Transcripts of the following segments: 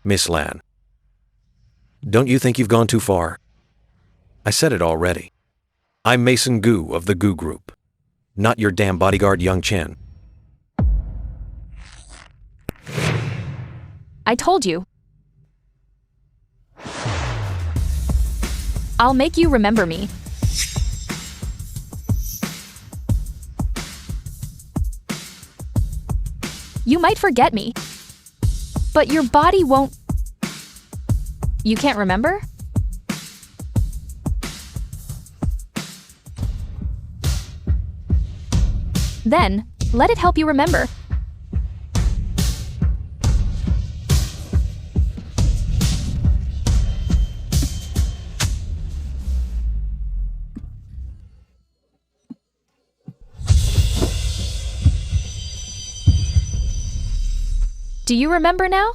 Miss Lan, don't you think you've gone too far? I said it already. I'm Mason Gu of the Gu Group, not your damn bodyguard Young Chen. I told you. I'll make you remember me. You might forget me, but your body won't. You can't remember? Then, let it help you remember. Do you remember now?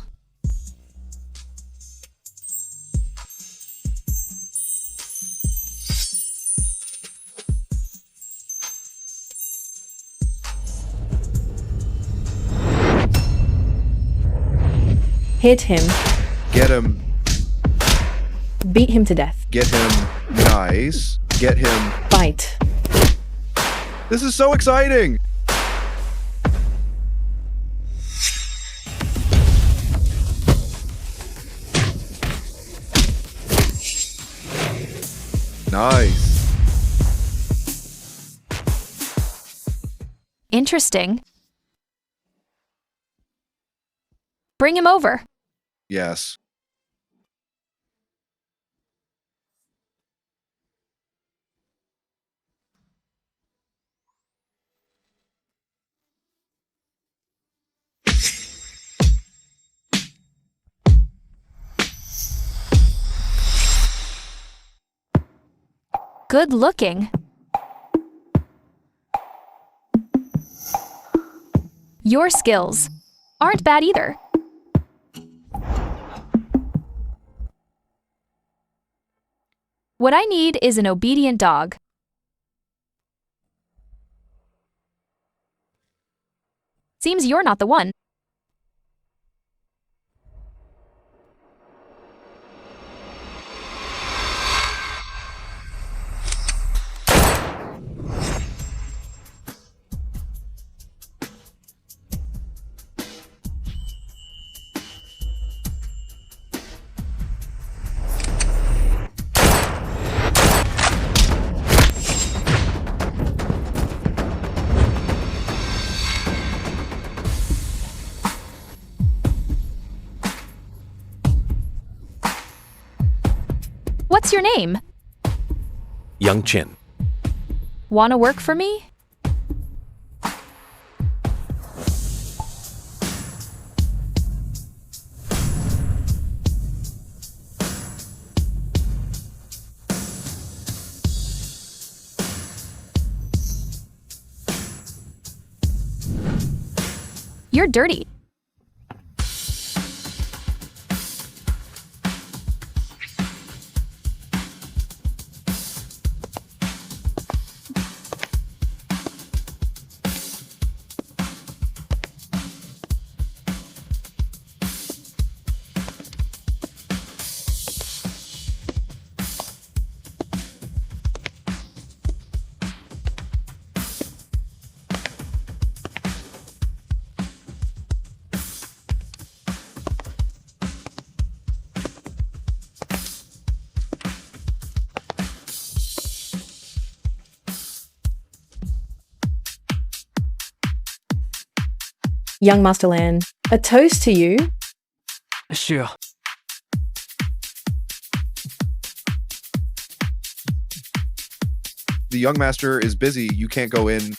Hit him. Get him. Beat him to death. Get him. Nice. Get him. Fight. This is so exciting! Nice. Interesting. Bring him over. Yes. Good looking. Your skills aren't bad either. What I need is an obedient dog. Seems you're not the one. What's your name? Young Chen. Wanna work for me? You're dirty. Young Master Lan, a toast to you. Sure. The young master is busy. You can't go in.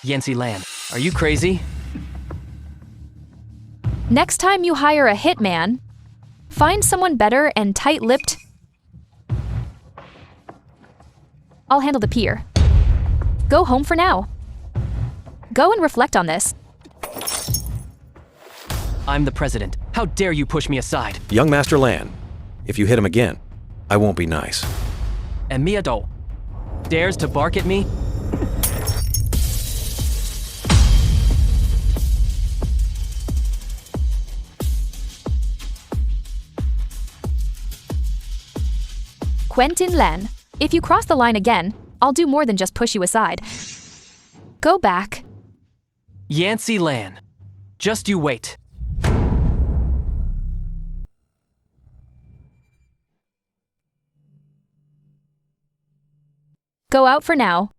Yancy Lan, are you crazy? Next time you hire a hitman, find someone better and tight-lipped. I'll handle the pier. Go home for now. Go and reflect on this. I'm the president. How dare you push me aside? Young Master Lan, if you hit him again, I won't be nice. And Miado dares to bark at me? Quentin Len, if you cross the line again, I'll do more than just push you aside. Go back. Yancy Lan. Just you wait. Go out for now.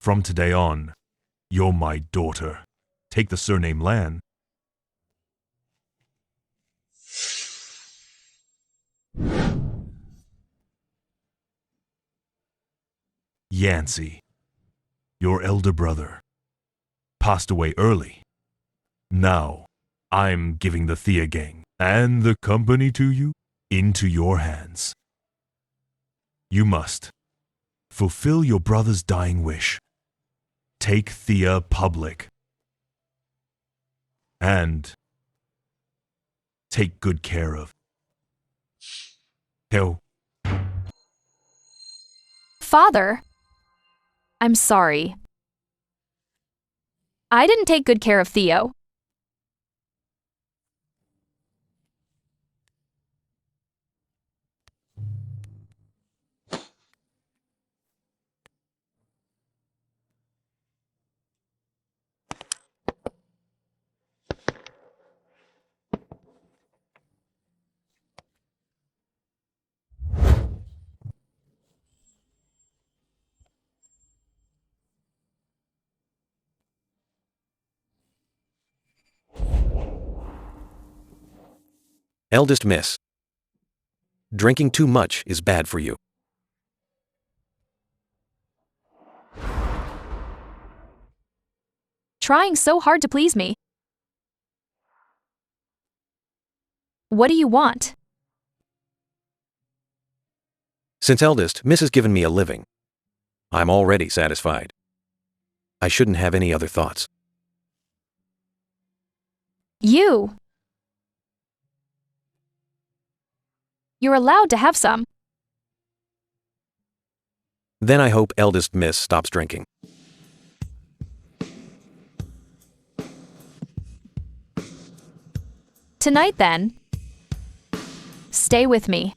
From today on, you're my daughter. Take the surname Lan. Yancy, your elder brother, passed away early. Now, I'm giving the Thea gang and the company to you into your hands. You must fulfill your brother's dying wish. Take Thea public. And take good care of Theo. Father, I'm sorry. I didn't take good care of Theo. Eldest Miss. Drinking too much is bad for you. Trying so hard to please me. What do you want? Since Eldest Miss has given me a living, I'm already satisfied. I shouldn't have any other thoughts. You. You're allowed to have some. Then I hope Eldest Miss stops drinking. Tonight, then. Stay with me.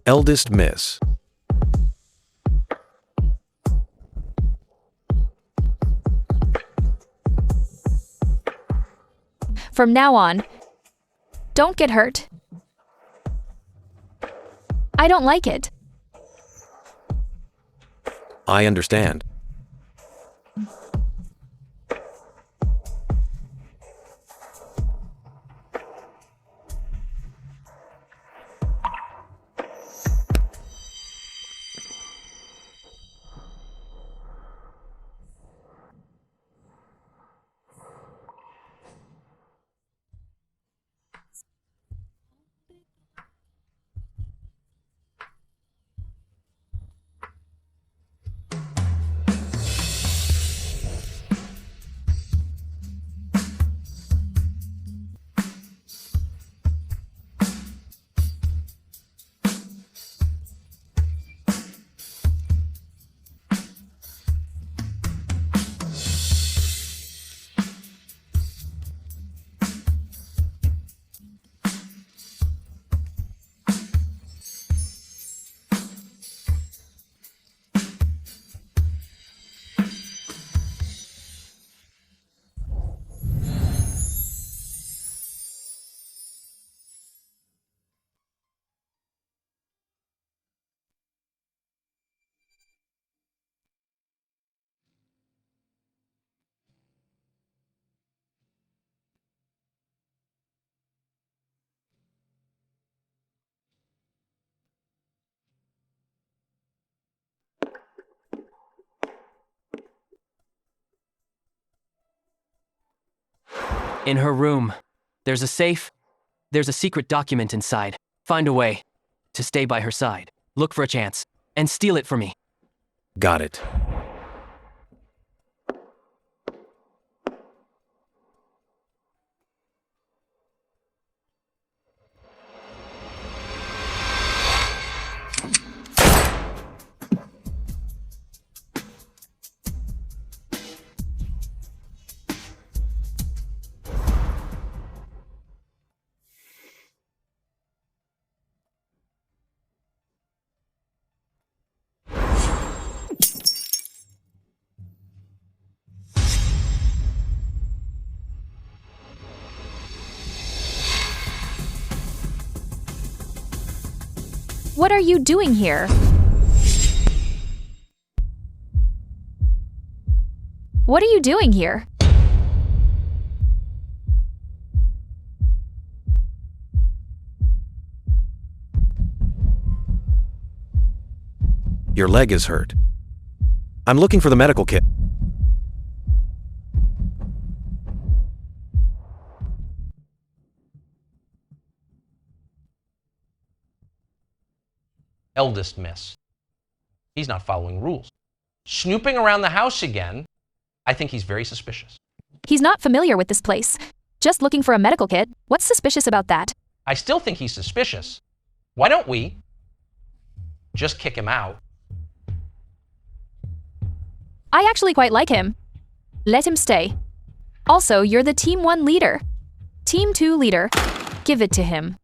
Eldest Miss. From now on, don't get hurt. I don't like it. I understand. In her room. There's a safe. There's a secret document inside. Find a way to stay by her side. Look for a chance and steal it for me. Got it. What are you doing here? What are you doing here? Your leg is hurt. I'm looking for the medical kit. Eldest miss. He's not following rules. Snooping around the house again. I think he's very suspicious. He's not familiar with this place. Just looking for a medical kit. What's suspicious about that? I still think he's suspicious. Why don't we just kick him out? I actually quite like him. Let him stay. Also, you're the Team 1 leader. Team 2 leader. Give it to him.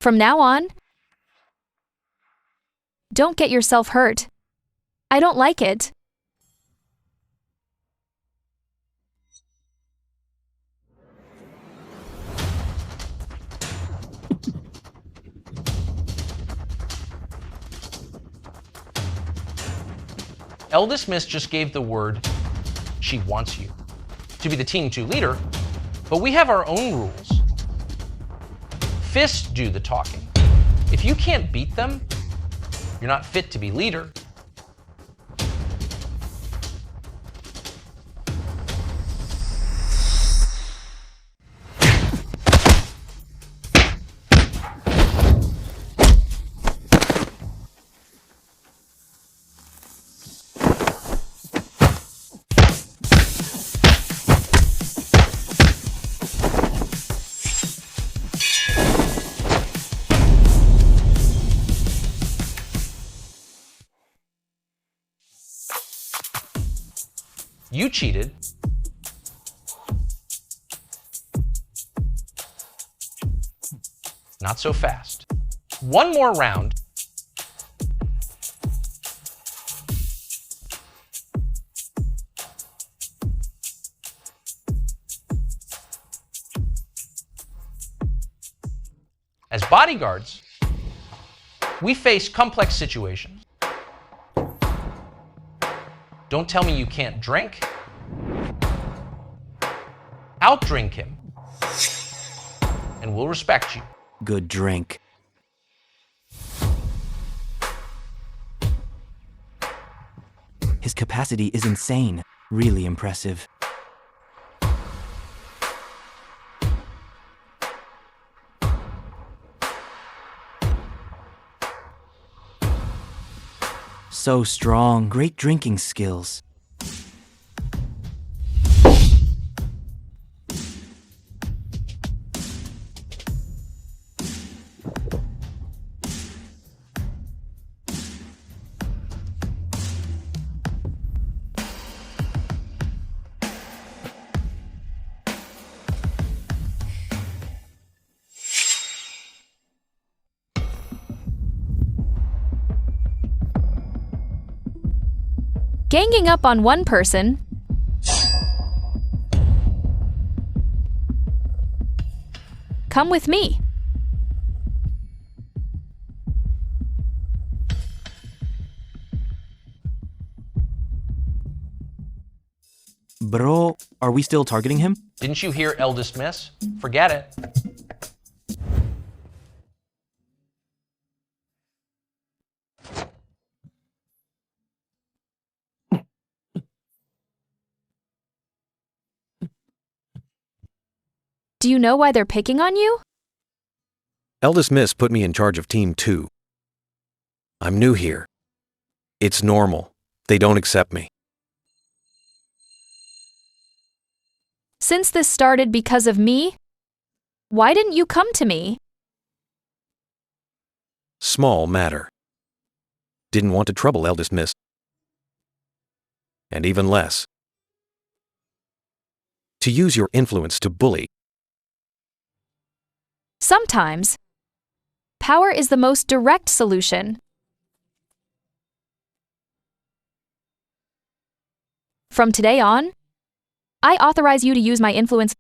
From now on, don't get yourself hurt. I don't like it. Eldest miss just gave the word she wants you to be the Team 2 leader, but we have our own rules. Fists do the talking. If you can't beat them, you're not fit to be leader. You cheated. Not so fast. One more round. As bodyguards, we face complex situations. Don't tell me you can't drink. Outdrink him, and we'll respect you. Good drink. His capacity is insane. Really impressive. So strong. Great drinking skills. Ganging up on one person Come with me. Bro, are we still targeting him? Didn't you hear eldest miss? Forget it. Do you know why they're picking on you? Eldest Miss put me in charge of Team 2. I'm new here. It's normal. They don't accept me. Since this started because of me, why didn't you come to me? Small matter. Didn't want to trouble Eldest Miss. And even less. To use your influence to bully. Sometimes, power is the most direct solution. From today on, I authorize you to use my influence.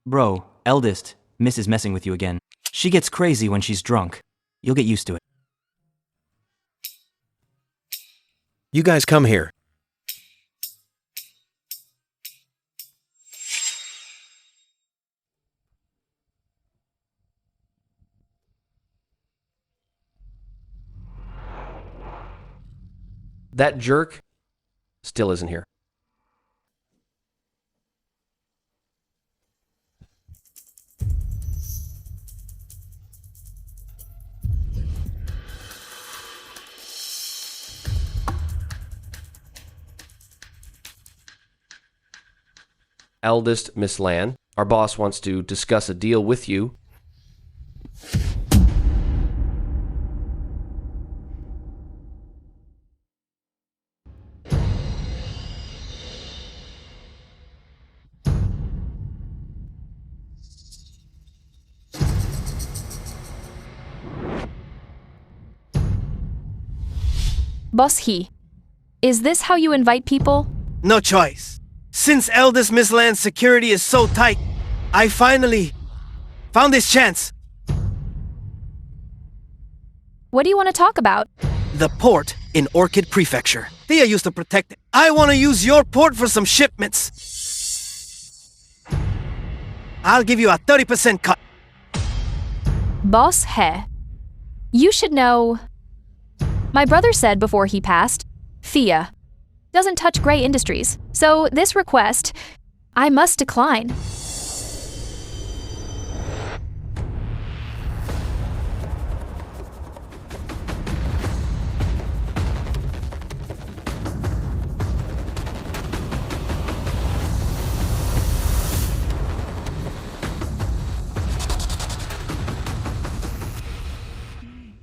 Bro, eldest, Miss is messing with you again. She gets crazy when she's drunk. You'll get used to it. You guys come here. That jerk still isn't here. Eldest Miss Lan, our boss wants to discuss a deal with you. Boss He, is this how you invite people? No choice. Since eldest Miss Land's security is so tight, I finally found this chance. What do you want to talk about? The port in Orchid Prefecture. Thea used to protect it. I want to use your port for some shipments. I'll give you a 30% cut. Boss He, you should know. My brother said before he passed, Thea doesn't touch gray industries, so this request, I must decline.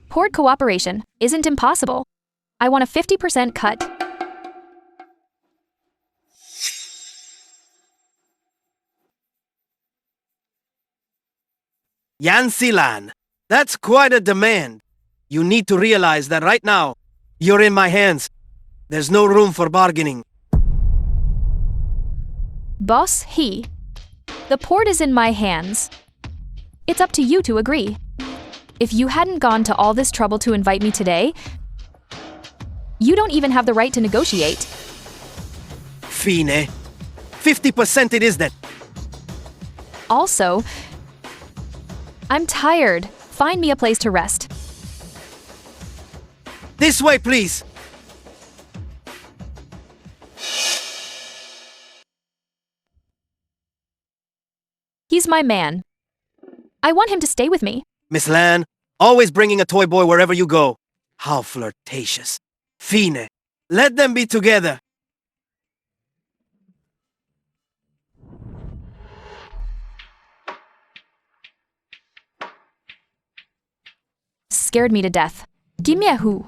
Port cooperation isn't impossible. I want a 50% cut. Yancy Lan, that's quite a demand. You need to realize that right now, you're in my hands. There's no room for bargaining. Boss He, the port is in my hands. It's up to you to agree. If you hadn't gone to all this trouble to invite me today, you don't even have the right to negotiate. Fine. 50% it is then. Also, I'm tired. Find me a place to rest. This way, please. my man. I want him to stay with me. Miss Lan, always bringing a toy boy wherever you go. How flirtatious. Fine, let them be together. Scared me to death. Give me a who.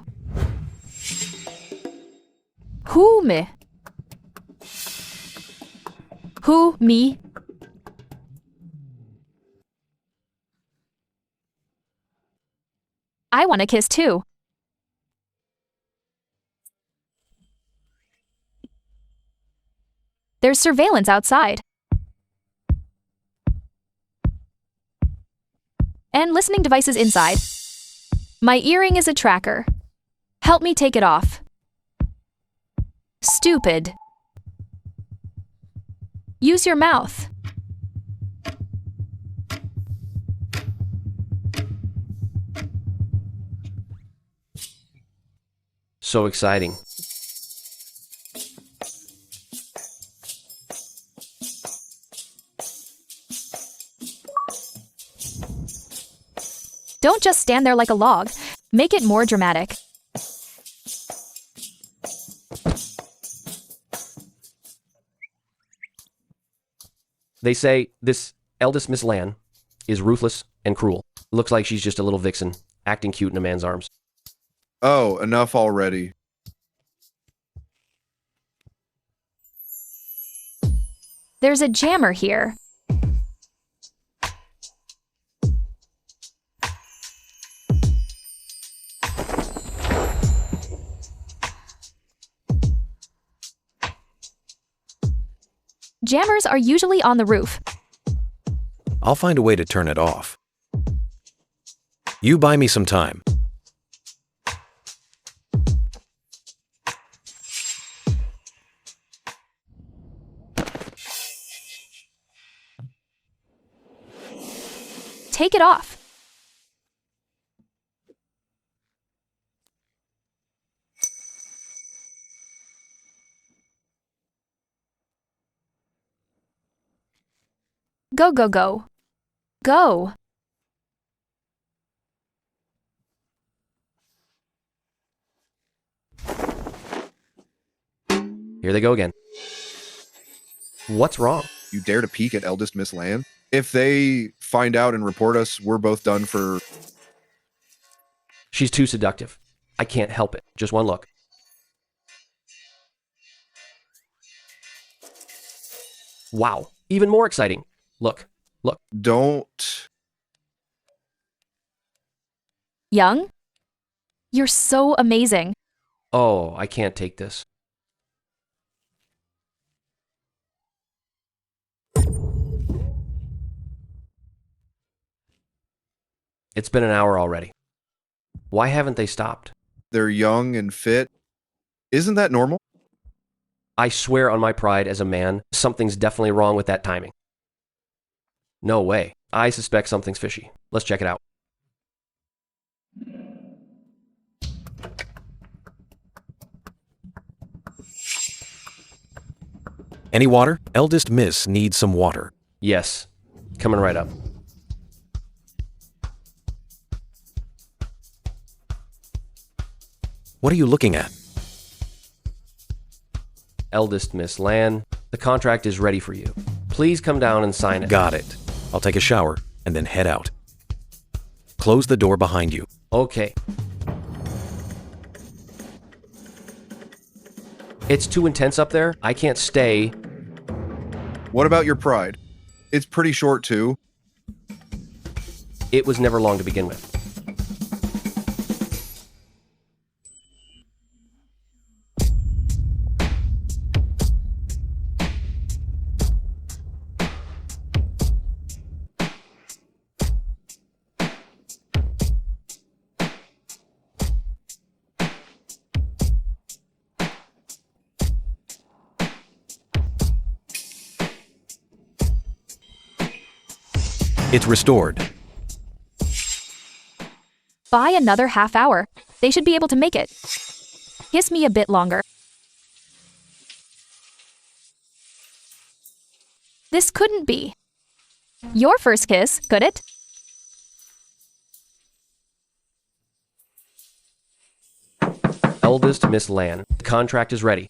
Who me? Who me? I want a kiss too. There's surveillance outside. And listening devices inside. My earring is a tracker. Help me take it off. Stupid. Use your mouth. So exciting. Don't just stand there like a log. Make it more dramatic. They say this eldest Miss Lan is ruthless and cruel. Looks like she's just a little vixen, acting cute in a man's arms. Oh, enough already. There's a jammer here. Jammers are usually on the roof. I'll find a way to turn it off. You buy me some time. Take it off. Go, go, go. Go. Here they go again. What's wrong? You dare to peek at eldest Miss Lan? If they find out and report us, we're both done for... She's too seductive. I can't help it. Just one look. Wow. Even more exciting. Look. Look. Don't... Young? You're so amazing. Oh, I can't take this. It's been an hour already. Why haven't they stopped? They're young and fit. Isn't that normal? I swear on my pride as a man, something's definitely wrong with that timing. No way. I suspect something's fishy. Let's check it out. Any water? Eldest Miss needs some water. Yes. Coming right up. What are you looking at? Eldest Miss Lan, the contract is ready for you. Please come down and sign it. Got it. I'll take a shower and then head out. Close the door behind you. Okay. It's too intense up there. I can't stay. What about your pride? It's pretty short, too. It was never long to begin with. It's restored. By another half hour. They should be able to make it. Kiss me a bit longer. This couldn't be. Your first kiss, could it? Eldest Miss Lan, the contract is ready.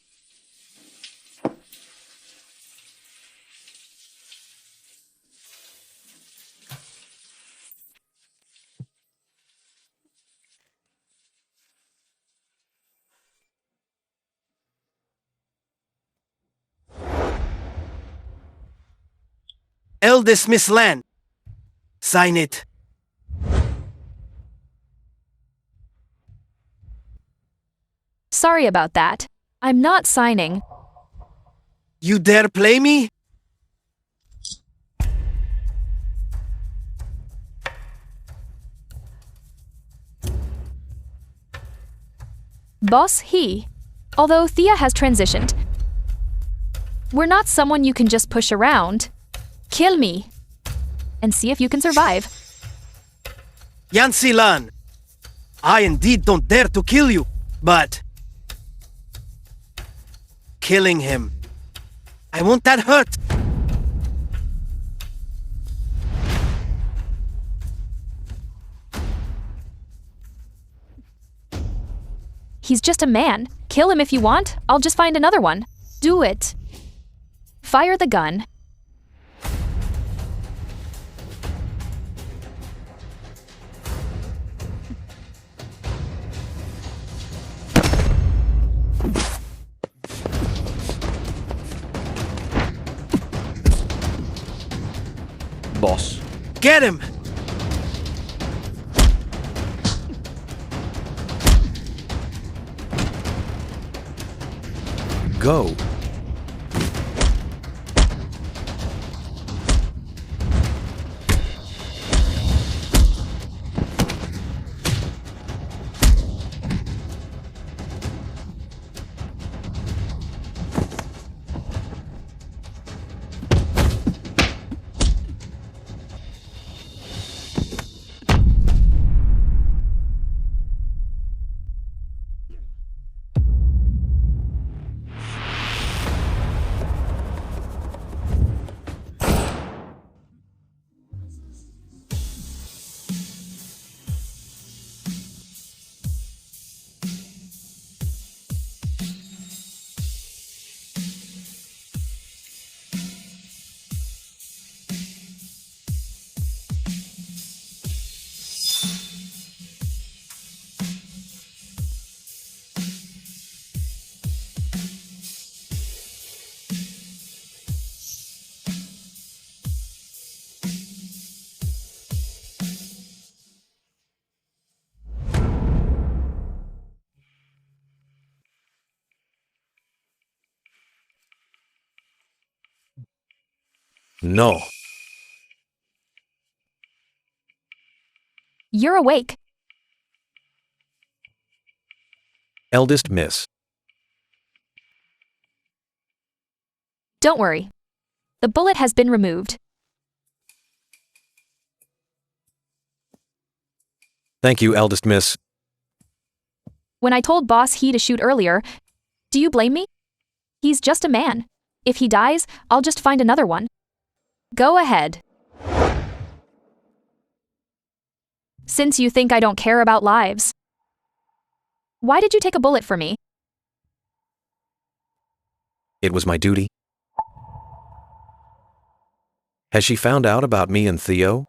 Eldest Miss Lan. Sign it. Sorry about that. I'm not signing. You dare play me? Boss he. Although Thea has transitioned, we're not someone you can just push around. Kill me. And see if you can survive. Yancy Lan. I indeed don't dare to kill you, but killing him, I won't that hurt. He's just a man. Kill him if you want. I'll just find another one. Do it. Fire the gun. Boss. Get him! Go. No. You're awake. Eldest Miss. Don't worry. The bullet has been removed. Thank you, Eldest Miss. When I told Boss he to shoot earlier, do you blame me? He's just a man. If he dies, I'll just find another one. Go ahead. Since you think I don't care about lives. Why did you take a bullet for me? It was my duty. Has she found out about me and Theo?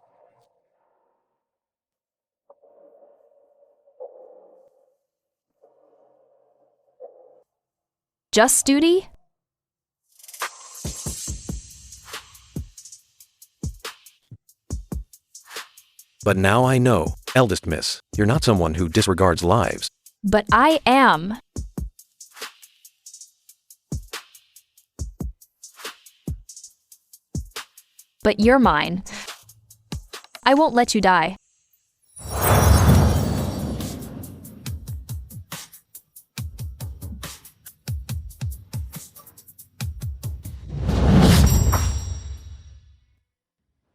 Just duty? But now I know, Eldest Miss, you're not someone who disregards lives. But I am. But you're mine. I won't let you die.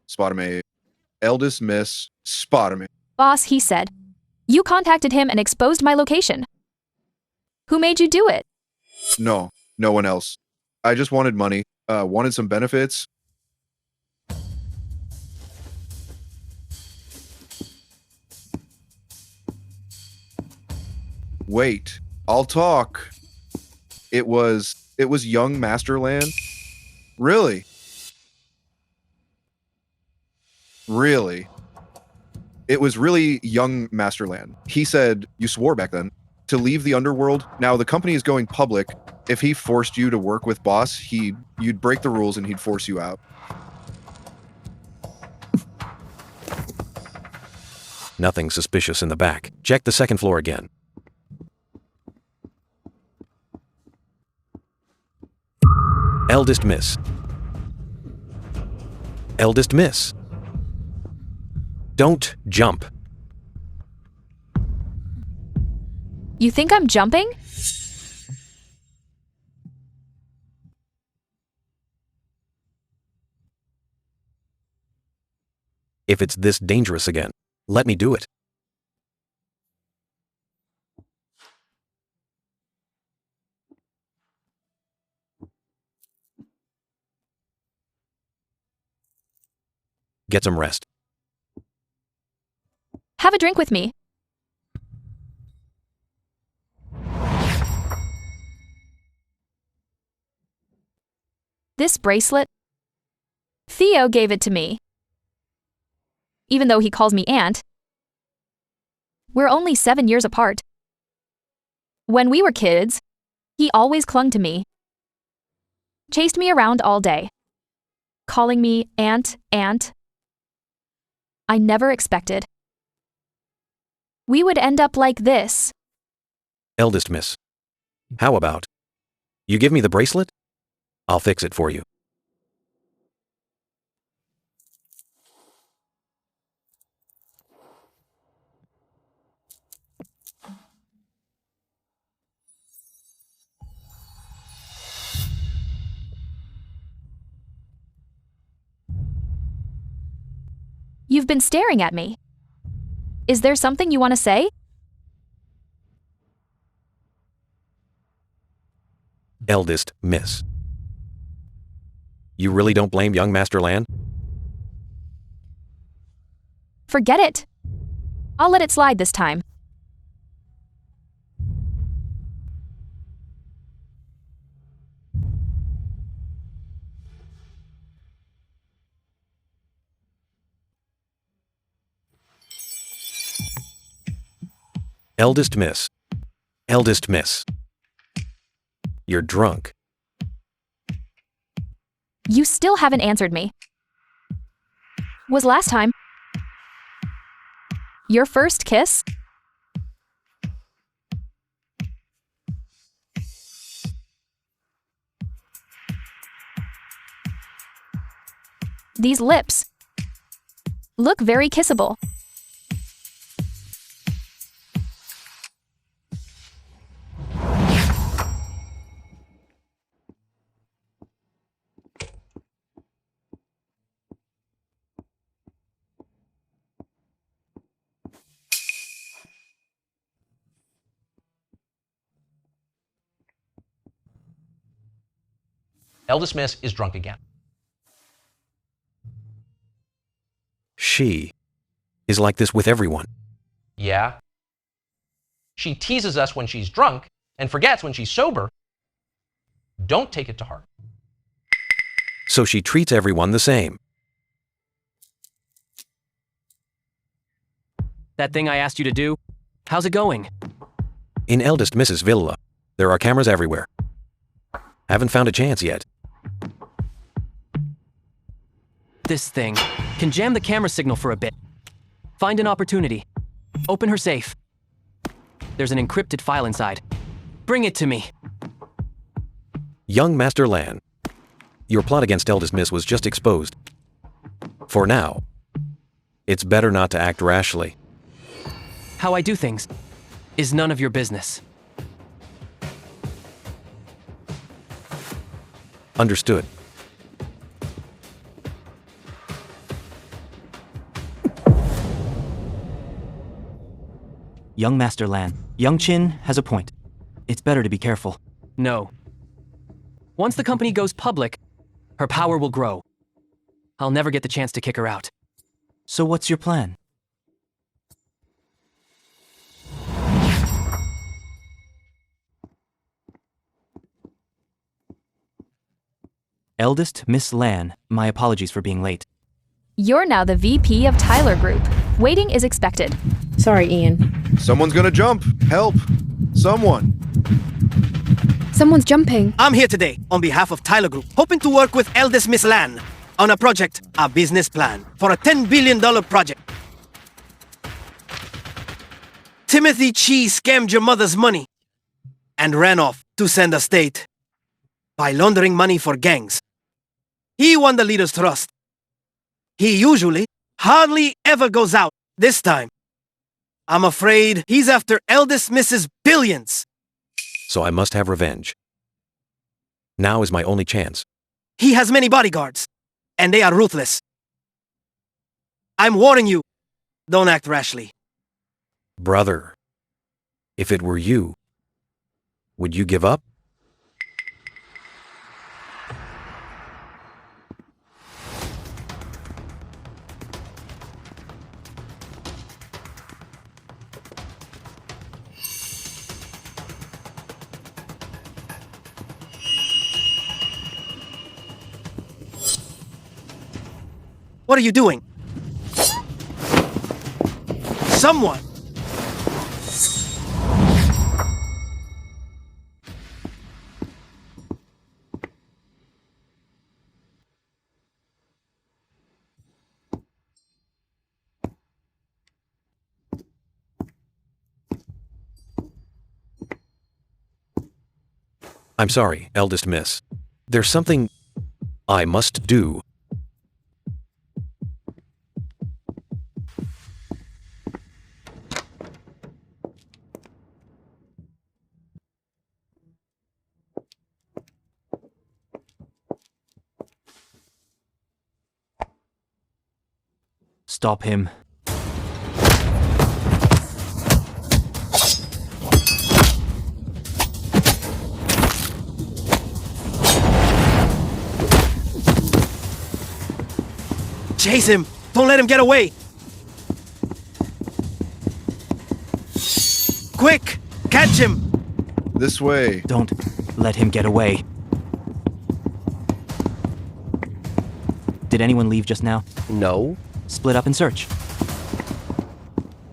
Spot me. Eldest Miss, spot me. Boss, he said. You contacted him and exposed my location. Who made you do it? No, no one else. I just wanted money, wanted some benefits. Wait, I'll talk. It was young Masterland? Really? Really? It was really young Masterland. He said, you swore back then, to leave the underworld. Now the company is going public. If he forced you to work with boss, you'd break the rules and he'd force you out. Nothing suspicious in the back. Check the second floor again. Eldest Miss. Eldest Miss. Don't jump. You think I'm jumping? If it's this dangerous again, let me do it. Get some rest. Have a drink with me. This bracelet? Theo gave it to me. Even though he calls me Aunt. We're only 7 years apart. When we were kids, he always clung to me. Chased me around all day. Calling me Aunt, Aunt. I never expected we would end up like this. Eldest Miss. How about you give me the bracelet? I'll fix it for you. You've been staring at me. Is there something you want to say? Eldest Miss. You really don't blame young Master Lan? Forget it. I'll let it slide this time. Eldest Miss. Eldest Miss. You're drunk. You still haven't answered me. Was last time your first kiss? These lips look very kissable. Eldest Miss is drunk again. She is like this with everyone. Yeah. She teases us when she's drunk and forgets when she's sober. Don't take it to heart. So she treats everyone the same. That thing I asked you to do, how's it going? In Eldest Mrs. Villa, there are cameras everywhere. Haven't found a chance yet. This thing can jam the camera signal for a bit. Find an opportunity. Open her safe. There's an encrypted file inside. Bring it to me. Young Master Lan, your plot against Eldest Miss was just exposed. For now, it's better not to act rashly. How I do things is none of your business. Understood. Young Master Lan, Young Chin has a point. It's better to be careful. No. Once the company goes public, her power will grow. I'll never get the chance to kick her out. So what's your plan? Eldest Miss Lan, my apologies for being late. You're now the VP of Tyler Group. Waiting is expected. Sorry, Ian. Someone's gonna jump. Help. Someone. Someone's jumping. I'm here today on behalf of Tyler Group, hoping to work with eldest Miss Lan on a project, a business plan, for a $10 billion project. Timothy Chi scammed your mother's money and ran off to send a state by laundering money for gangs. He won the leader's trust. He usually hardly ever goes out. This time, I'm afraid he's after eldest Mrs. Billions. So I must have revenge. Now is my only chance. He has many bodyguards, and they are ruthless. I'm warning you, don't act rashly. Brother, if it were you, would you give up? What are you doing? Someone! I'm sorry, eldest miss. There's something I must do. Stop him. Chase him! Don't let him get away! Quick! Catch him! This way. Don't let him get away. Did anyone leave just now? No. Split up and search.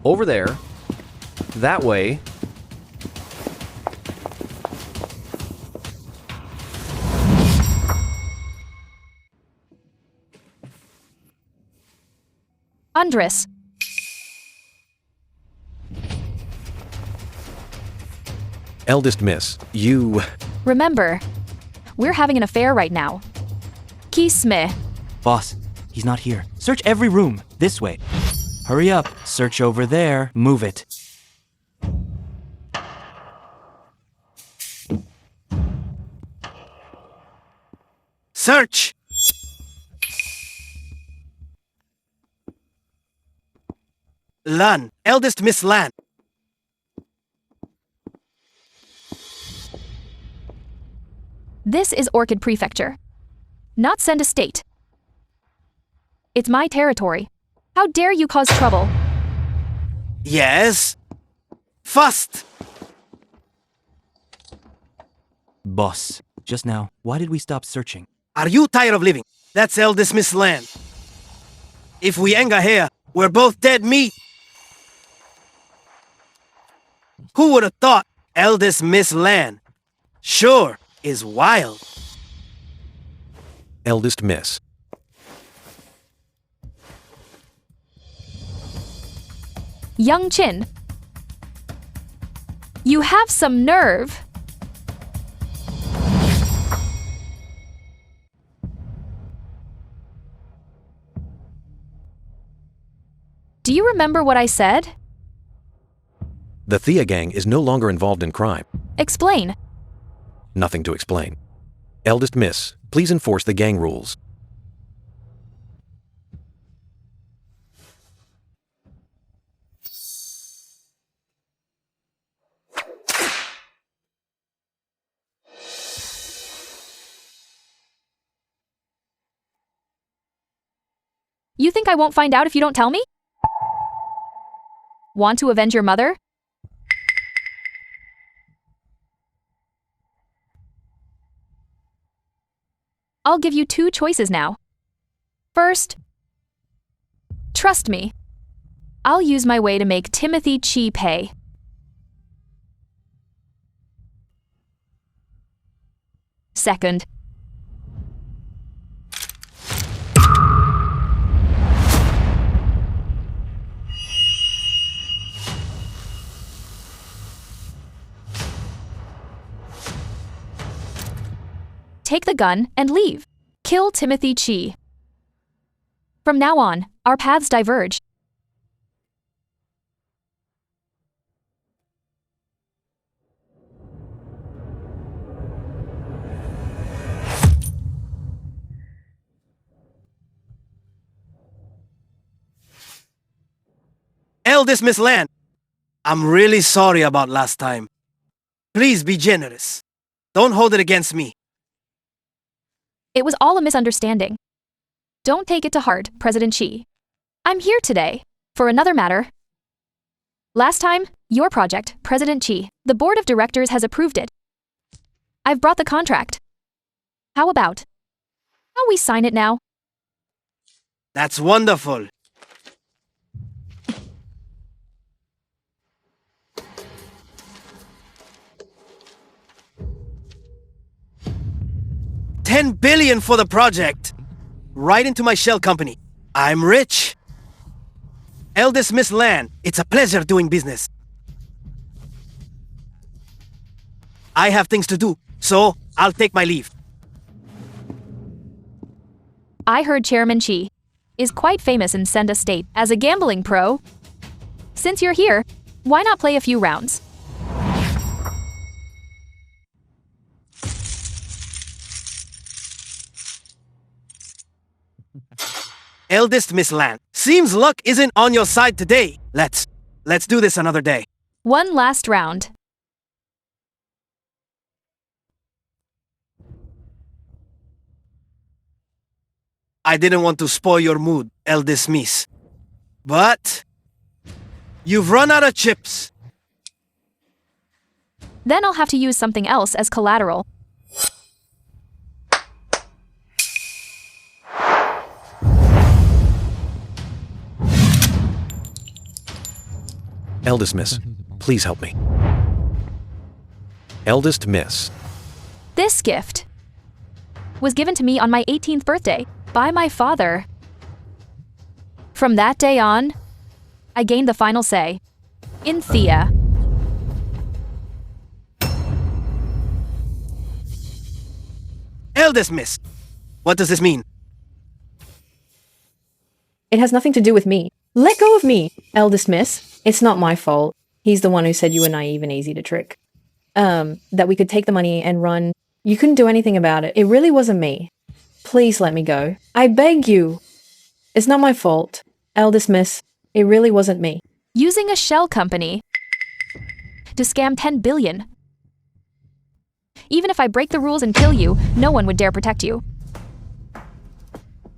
Over there. That way. Andres. Eldest miss, you... Remember, we're having an affair right now. Kisme. Boss, he's not here. Search every room. This way. Hurry up. Search over there. Move it. Search! Lan, eldest Miss Lan. This is Orchid Prefecture. Not Send Estate. It's my territory. How dare you cause trouble? Yes? Fast! Boss, just now, why did we stop searching? Are you tired of living? That's eldest Miss Lan. If we hang a hair, we're both dead meat. Who would have thought eldest Miss Lan? Sure is wild. Eldest miss. Young Chin. You have some nerve. Do you remember what I said? The Thea gang is no longer involved in crime. Explain. Nothing to explain. Eldest miss, please enforce the gang rules. You think I won't find out if you don't tell me? Want to avenge your mother? I'll give you two choices now. First, trust me. I'll use my way to make Timothy Chi pay. Second, take the gun and leave. Kill Timothy Chi. From now on, our paths diverge. Eldest Miss Lan, I'm really sorry about last time. Please be generous. Don't hold it against me. It was all a misunderstanding. Don't take it to heart, President Chi. I'm here today for another matter. Last time, your project, President Chi, the board of directors has approved it. I've brought the contract. How about we sign it now? That's wonderful. $10 billion for the project. Right into my shell company. I'm rich. Eldest Miss Lan, it's a pleasure doing business. I have things to do, so I'll take my leave. I heard Chairman Chi is quite famous in Senda State as a gambling pro. Since you're here, why not play a few rounds? Eldest Miss Lan, seems luck isn't on your side today. Let's do this another day. One last round. I didn't want to spoil your mood, Eldest Miss. But you've run out of chips. Then I'll have to use something else as collateral. Eldest Miss, please help me. Eldest Miss. This gift was given to me on my 18th birthday by my father. From that day on, I gained the final say in Thea. Eldest Miss, what does this mean? It has nothing to do with me. Let go of me, Eldest Miss. It's not my fault. He's the one who said you were naive and easy to trick. That we could take the money and run. You couldn't do anything about it. It really wasn't me. Please let me go. I beg you. It's not my fault. Eldest Miss, it really wasn't me. Using a shell company to scam 10 billion. Even if I break the rules and kill you, no one would dare protect you.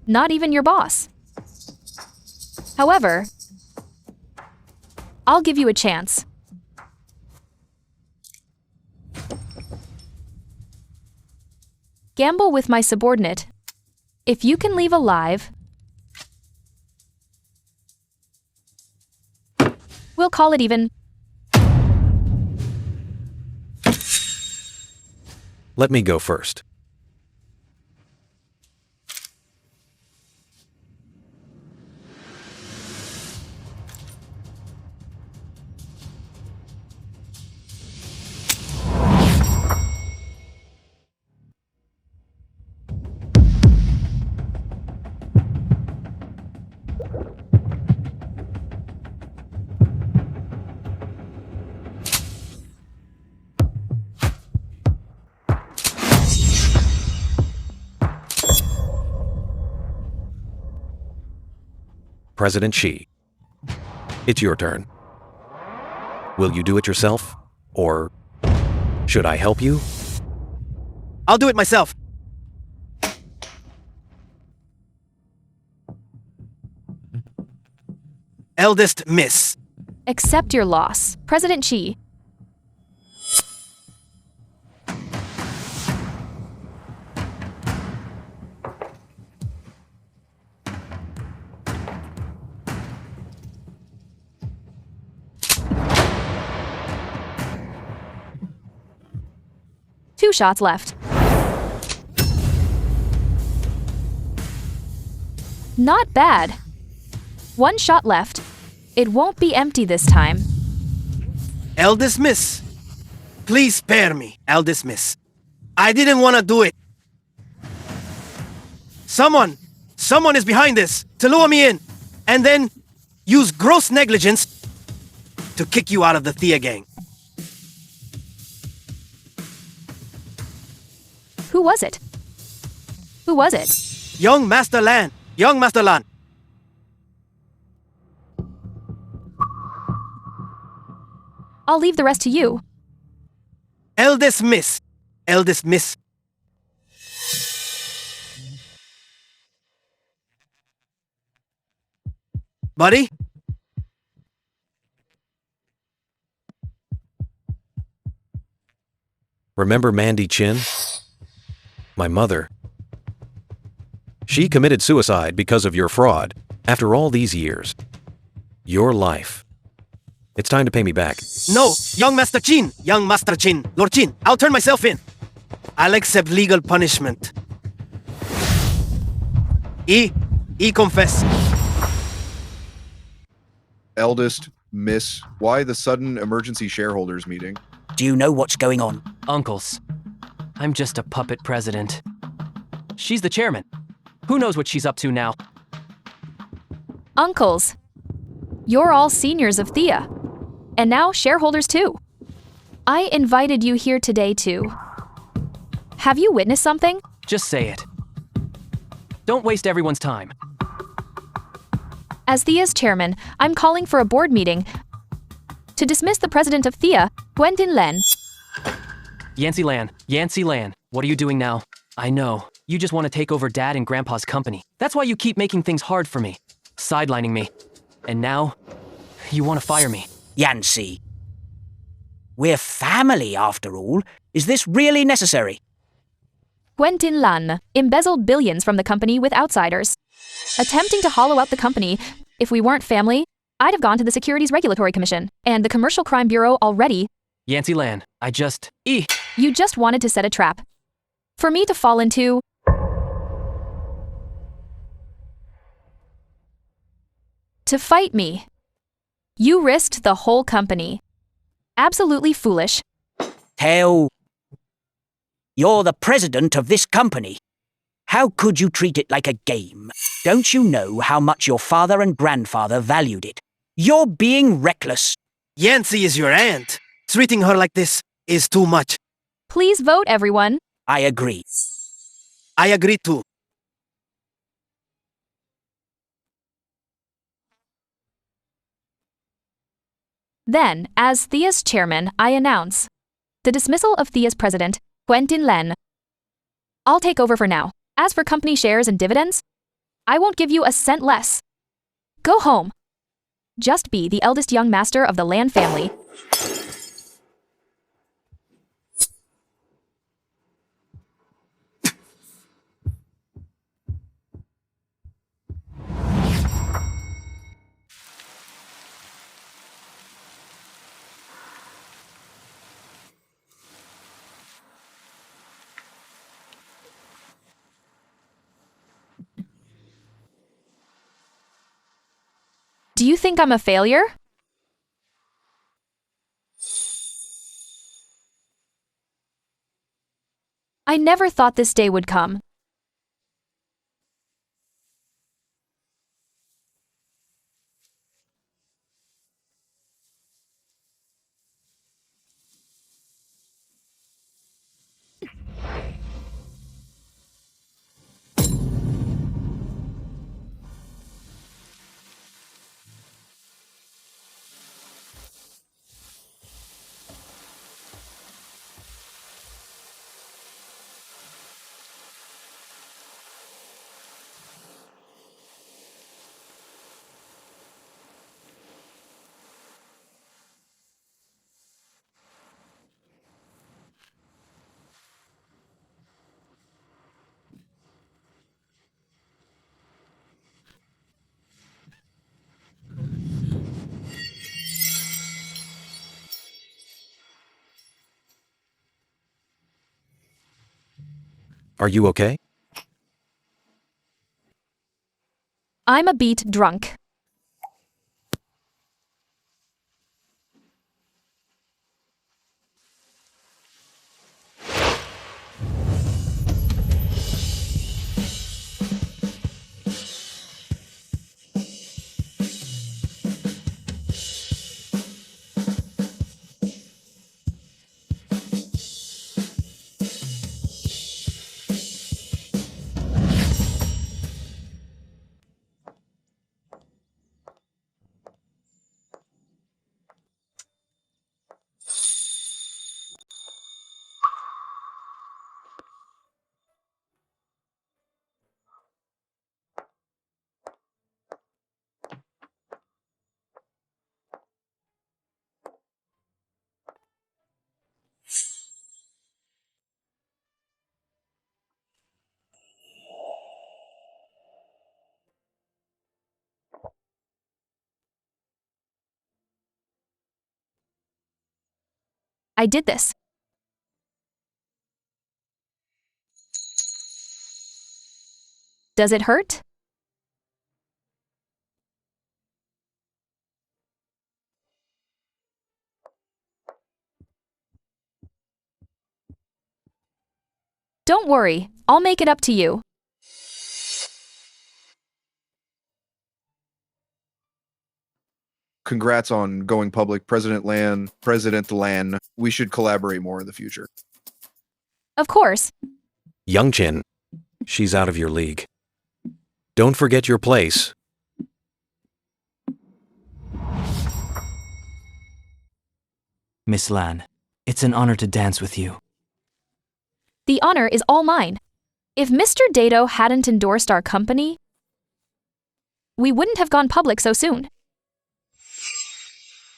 Not even your boss. However, I'll give you a chance. Gamble with my subordinate. If you can leave alive, we'll call it even. Let me go first. President Chi, it's your turn. Will you do it yourself? Or should I help you? I'll do it myself. Eldest Miss. Accept your loss, President Chi. 2 shots left. Not bad. 1 shot left. It won't be empty this time. Eldest Miss. Please spare me, Eldest Miss. I didn't want to do it. Someone is behind this to lure me in, and then use gross negligence to kick you out of the Thea gang. Who was it? Who was it? Young Master Lan. Young Master Lan. I'll leave the rest to you. Eldest Miss. Eldest Miss. Buddy? Remember Mandy Chin? My mother. She committed suicide because of your fraud after all these years. Your life. It's time to pay me back. No, Young Master Chin. Young Master Chin. Lord Chin, I'll turn myself in. I'll accept legal punishment. Confess. Eldest Miss, why the sudden emergency shareholders meeting? Do you know what's going on? Uncles. I'm just a puppet president. She's the chairman. Who knows what she's up to now? Uncles. You're all seniors of Thea. And now shareholders too. I invited you here today to... Have you witnessed something? Just say it. Don't waste everyone's time. As Thea's chairman, I'm calling for a board meeting to dismiss the president of Thea, Quentin Len. Yancy Lan, what are you doing now? I know, you just want to take over Dad and Grandpa's company. That's why you keep making things hard for me, sidelining me. And now, you want to fire me. Yancy. We're family, after all. Is this really necessary? Quentin Lan embezzled billions from the company with outsiders. Attempting to hollow out the company, if we weren't family, I'd have gone to the Securities Regulatory Commission and the Commercial Crime Bureau already. Yancy Lan, You just wanted to set a trap. For me to fall into... To fight me. You risked the whole company. Absolutely foolish. Hell. You're the president of this company. How could you treat it like a game? Don't you know how much your father and grandfather valued it? You're being reckless. Yancy is your aunt. Treating her like this is too much. Please vote, everyone. I agree. I agree too. Then, as Thea's chairman, I announce the dismissal of Thea's president, Quentin Len. I'll take over for now. As for company shares and dividends, I won't give you a cent less. Go home. Just be the eldest young master of the Lan family. Do you think I'm a failure? I never thought this day would come. Are you okay? I'm a beat drunk. I did this. Does it hurt? Don't worry, I'll make it up to you. Congrats on going public, President Lan. We should collaborate more in the future. Of course. Young Chin, she's out of your league. Don't forget your place. Miss Lan, it's an honor to dance with you. The honor is all mine. If Mr. Dato hadn't endorsed our company, we wouldn't have gone public so soon.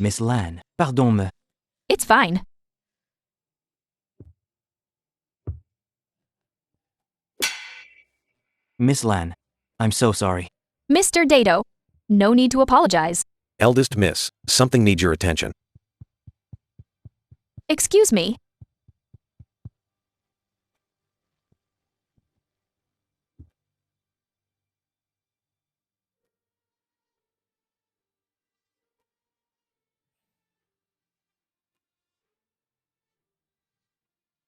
Miss Lan, pardon me. It's fine. Miss Lan, I'm so sorry. Mr. Dato, no need to apologize. Eldest Miss, something needs your attention. Excuse me.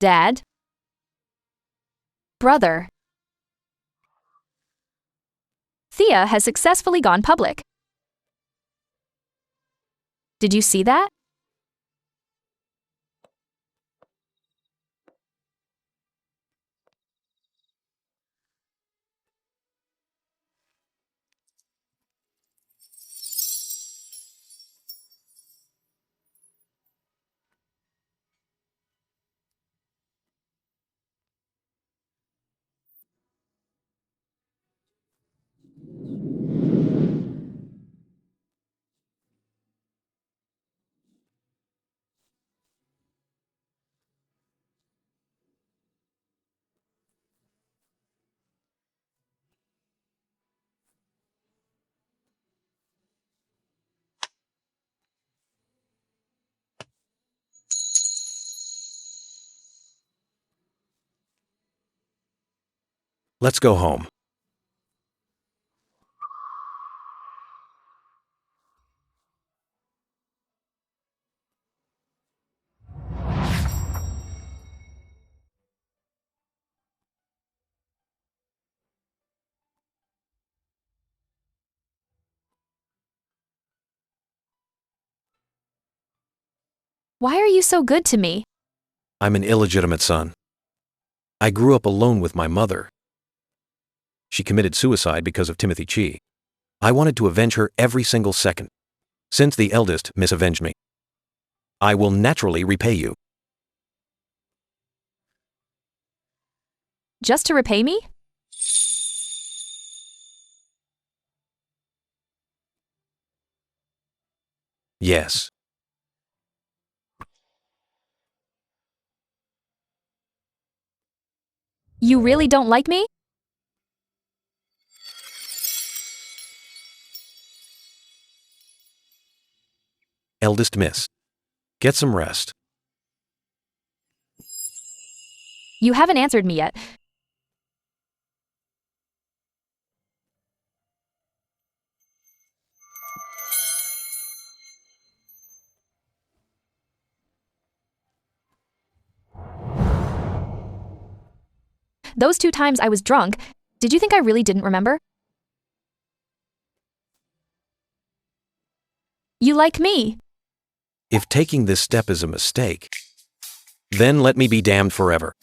Dad? Brother? Thea has successfully gone public. Did you see that? Let's go home. Why are you so good to me? I'm an illegitimate son. I grew up alone with my mother. She committed suicide because of Timothy Chi. I wanted to avenge her every single second. Since the eldest Miss avenged me, I will naturally repay you. Just to repay me? Yes. You really don't like me? Eldest Miss, get some rest. You haven't answered me yet. those 2 times I was drunk, did you think I really didn't remember? You like me. If taking this step is a mistake, then let me be damned forever.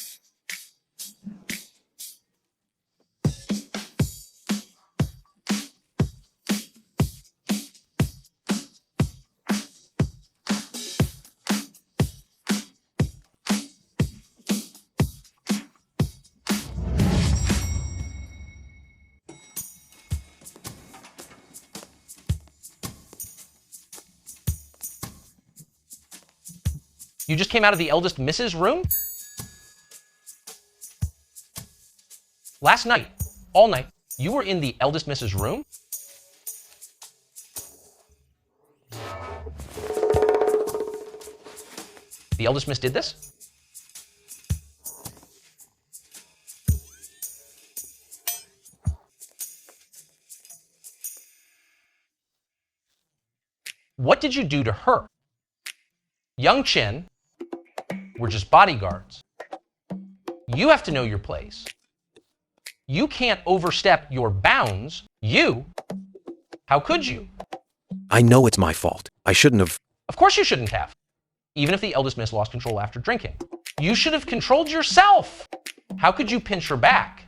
You just came out of the eldest Miss's room? Last night, all night, you were in the eldest Miss's room? The eldest Miss did this? What did you do to her? Young Chin, we're just bodyguards. You have to know your place. You can't overstep your bounds. How could you? I know it's my fault. I shouldn't have. Of course you shouldn't have. Even if the eldest Miss lost control after drinking. You should have controlled yourself. How could you pinch her back?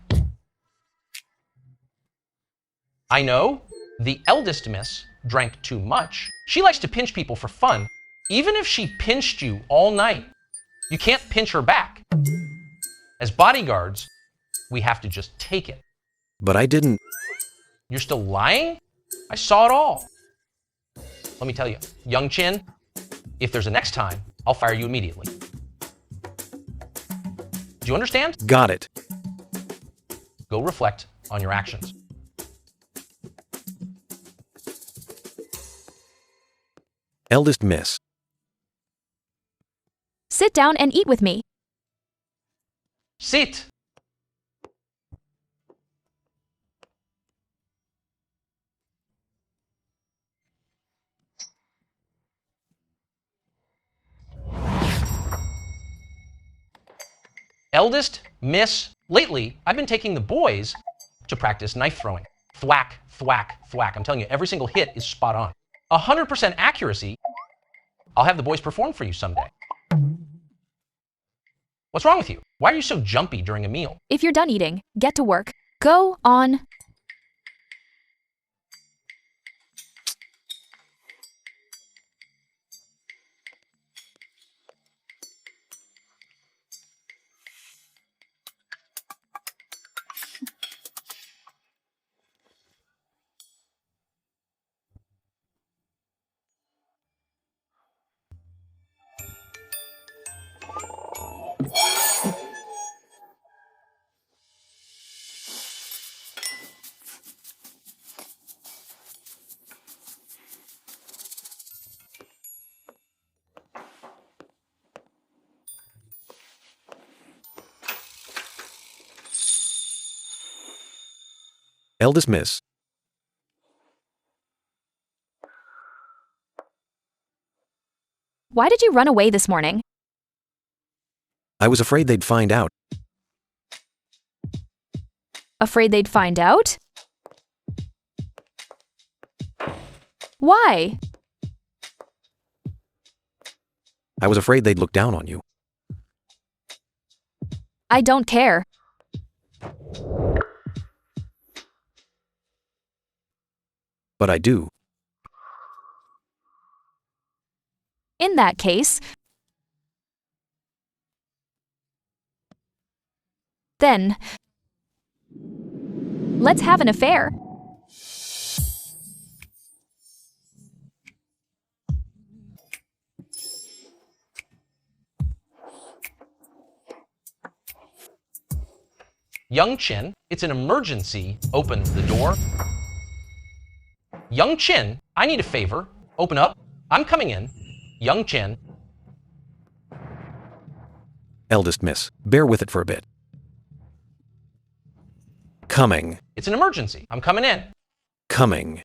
I know the eldest Miss drank too much. She likes to pinch people for fun. Even if she pinched you all night, you can't pinch her back. As bodyguards, we have to just take it. But I didn't. You're still lying? I saw it all. Let me tell you, Young Chin, if there's a next time, I'll fire you immediately. Do you understand? Got it. Go reflect on your actions. Eldest Miss. Sit down and eat with me. Sit. Eldest Miss, lately, I've been taking the boys to practice knife throwing. Thwack, thwack, thwack. I'm telling you, every single hit is spot on. 100% accuracy. I'll have the boys perform for you someday. What's wrong with you? Why are you so jumpy during a meal? If you're done eating, get to work. Go on. Eldest Miss. Why did you run away this morning? I was afraid they'd find out. Afraid they'd find out? Why? I was afraid they'd look down on you. I don't care. But I do. In that case, then let's have an affair. Young Chin, it's an emergency. Open the door. Young Chin, I need a favor. Open up. I'm coming in. Young Chin. Eldest Miss, bear with it for a bit. Coming. It's an emergency. I'm coming in. Coming.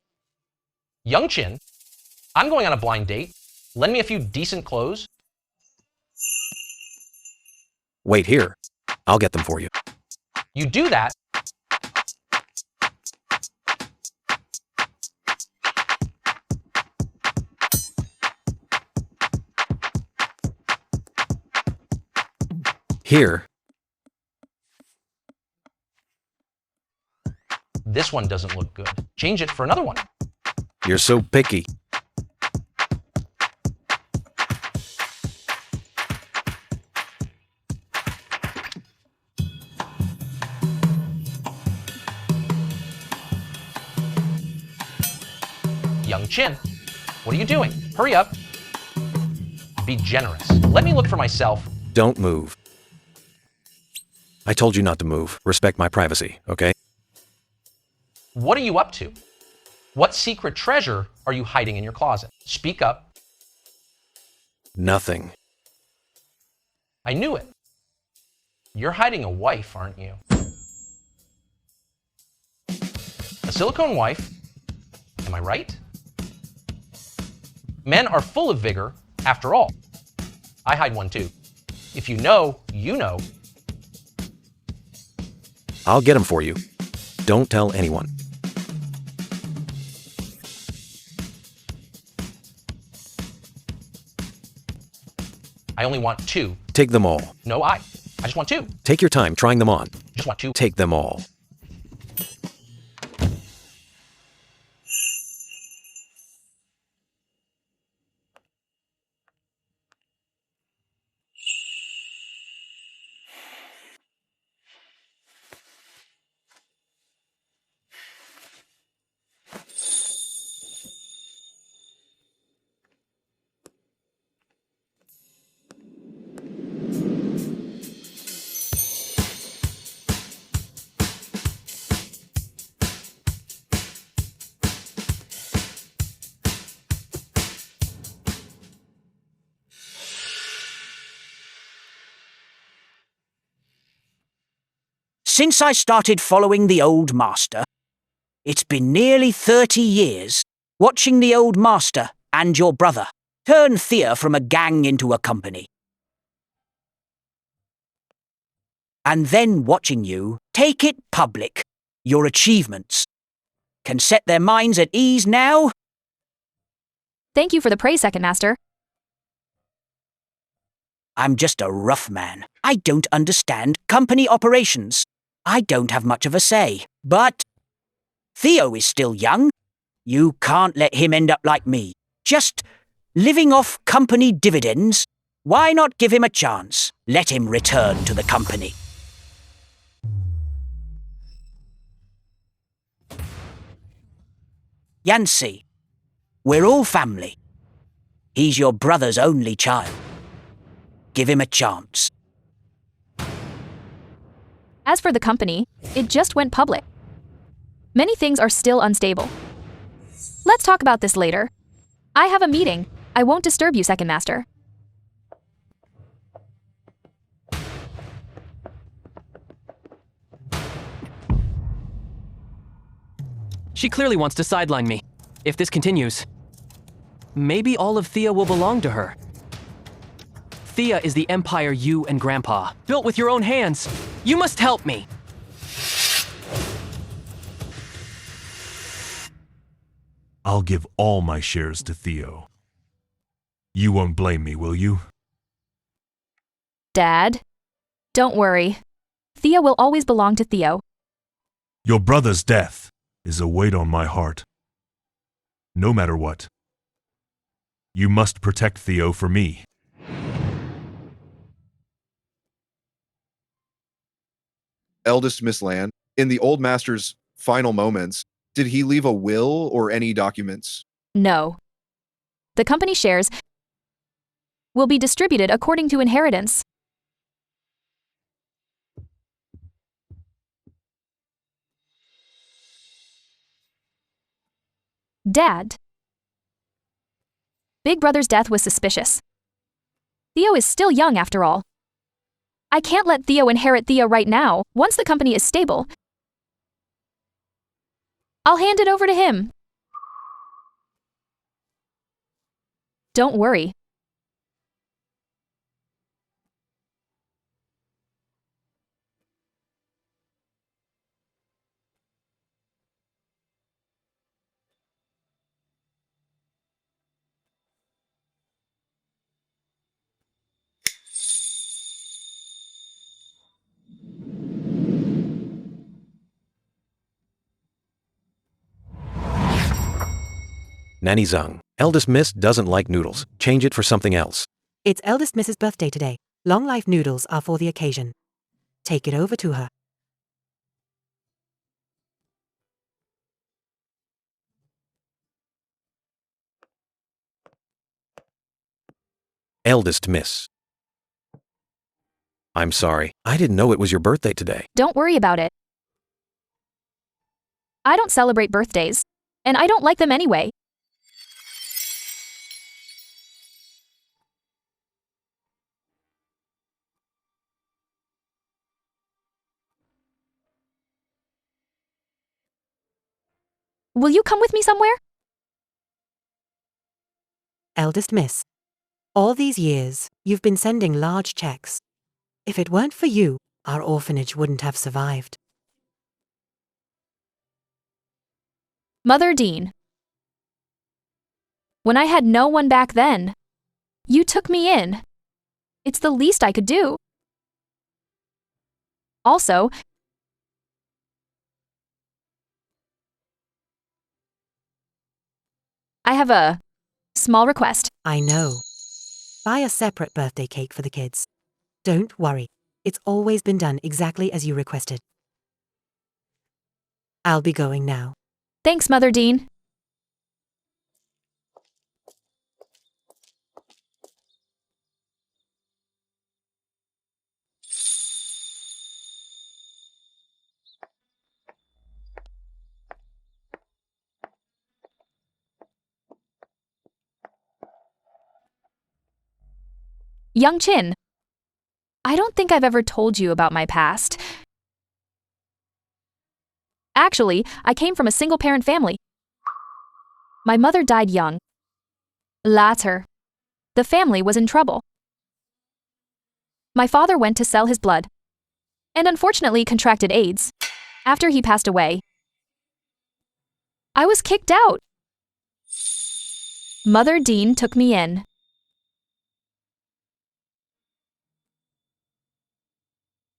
Young Chin, I'm going on a blind date. Lend me a few decent clothes. Wait here. I'll get them for you. You do that, Here, this one doesn't look good. Change it for another one. you're so picky. Young Chin, what are you doing? Hurry up. Be generous. Let me look for myself. Don't move. I told you not to move. Respect my privacy, okay? What are you up to? What secret treasure are you hiding in your closet? Speak up. Nothing. I knew it. You're hiding a wife, aren't you? A silicone wife? Am I right? Men are full of vigor, after all. I hide one too. If you know, you know. I'll get him for you. Don't tell anyone. I only want two. Take them all. No, I just want two. Take your time trying them on. Just want two. Take them all. Since I started following the old master, it's been nearly 30 years watching the old master and your brother turn Thea from a gang into a company. And then watching you take it public. Your achievements can set their minds at ease now. Thank you for the praise, Second Master. I'm just a rough man. I don't understand company operations. I don't have much of a say. But Theo is still young. You can't let him end up like me, just living off company dividends. Why not give him a chance? Let him return to the company. Yancy, we're all family. He's your brother's only child. Give him a chance. As for the company, it just went public. Many things are still unstable. Let's talk about this later. I have a meeting. I won't disturb you, Second Master. She clearly wants to sideline me. If this continues, maybe all of Thea will belong to her. Thea is the empire you and Grandpa built with your own hands. You must help me. I'll give all my shares to Theo. You won't blame me, will you? Dad, don't worry. Thea will always belong to Theo. Your brother's death is a weight on my heart. No matter what. You must protect Theo for me. Eldest Miss Lan, in the old master's final moments, did he leave a will or any documents? No. The company shares will be distributed according to inheritance. Dad. Big Brother's death was suspicious. Theo is still young after all. I can't let Theo inherit Thea right now. Once the company is stable, I'll hand it over to him. Don't worry. Nanny Zung, eldest miss doesn't like noodles. Change it for something else. It's eldest Mrs. birthday today. Long life noodles are for the occasion. Take it over to her. Eldest miss. I'm sorry. I didn't know it was your birthday today. Don't worry about it. I don't celebrate birthdays, and I don't like them anyway. Will you come with me somewhere? Eldest Miss. All these years, you've been sending large checks. If it weren't for you, our orphanage wouldn't have survived. Mother Dean. When I had no one back then, you took me in. It's the least I could do. Also, I have a small request. I know. Buy a separate birthday cake for the kids. Don't worry. It's always been done exactly as you requested. I'll be going now. Thanks, Mother Dean. Young Chin, I don't think I've ever told you about my past. Actually, I came from a single-parent family. My mother died young. Later, the family was in trouble. My father went to sell his blood, and unfortunately contracted AIDS. After he passed away, I was kicked out. Mother Dean took me in.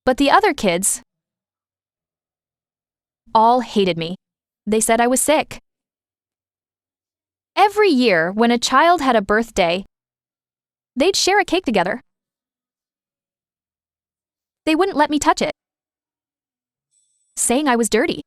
But the other kids all hated me. They said I was sick. Every year, when a child had a birthday, they'd share a cake together. They wouldn't let me touch it, saying I was dirty.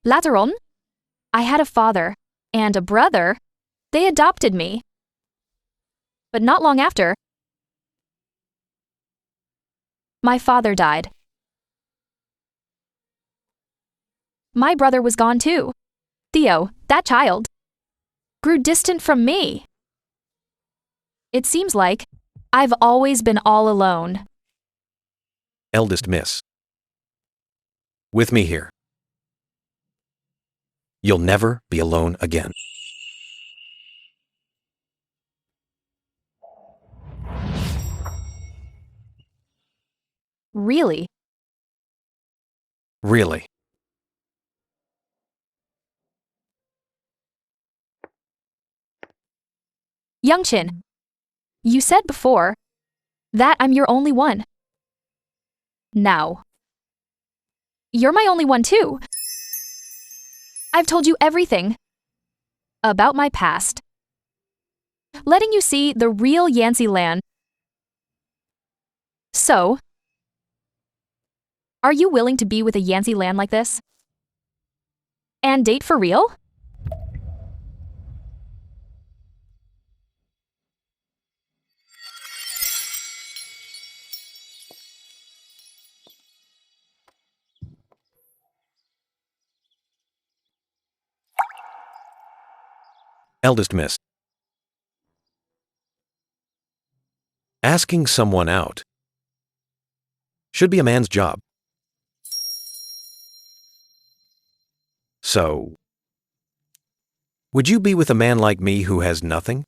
Later on, I had a father and a brother. They adopted me. But not long after, my father died. My brother was gone too. Theo, that child, grew distant from me. It seems like I've always been all alone. Eldest miss. With me here. You'll never be alone again. Really? Really. Young Chin, you said before that I'm your only one. Now, you're my only one too. I've told you everything about my past, letting you see the real Yancy Lan. So, are you willing to be with a Yancy Lan like this? And date for real? Eldest miss. Asking someone out should be a man's job. So, would you be with a man like me who has nothing?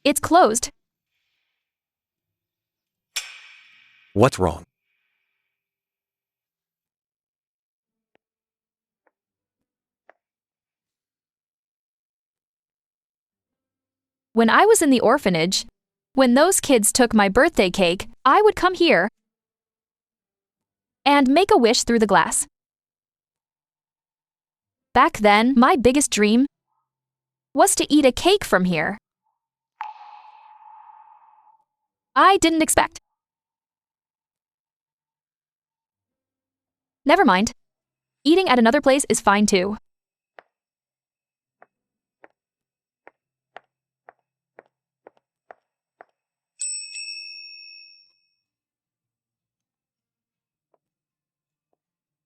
It's closed. What's wrong? When I was in the orphanage, when those kids took my birthday cake, I would come here and make a wish through the glass. Back then, my biggest dream was to eat a cake from here. I didn't expect. Never mind. Eating at another place is fine too.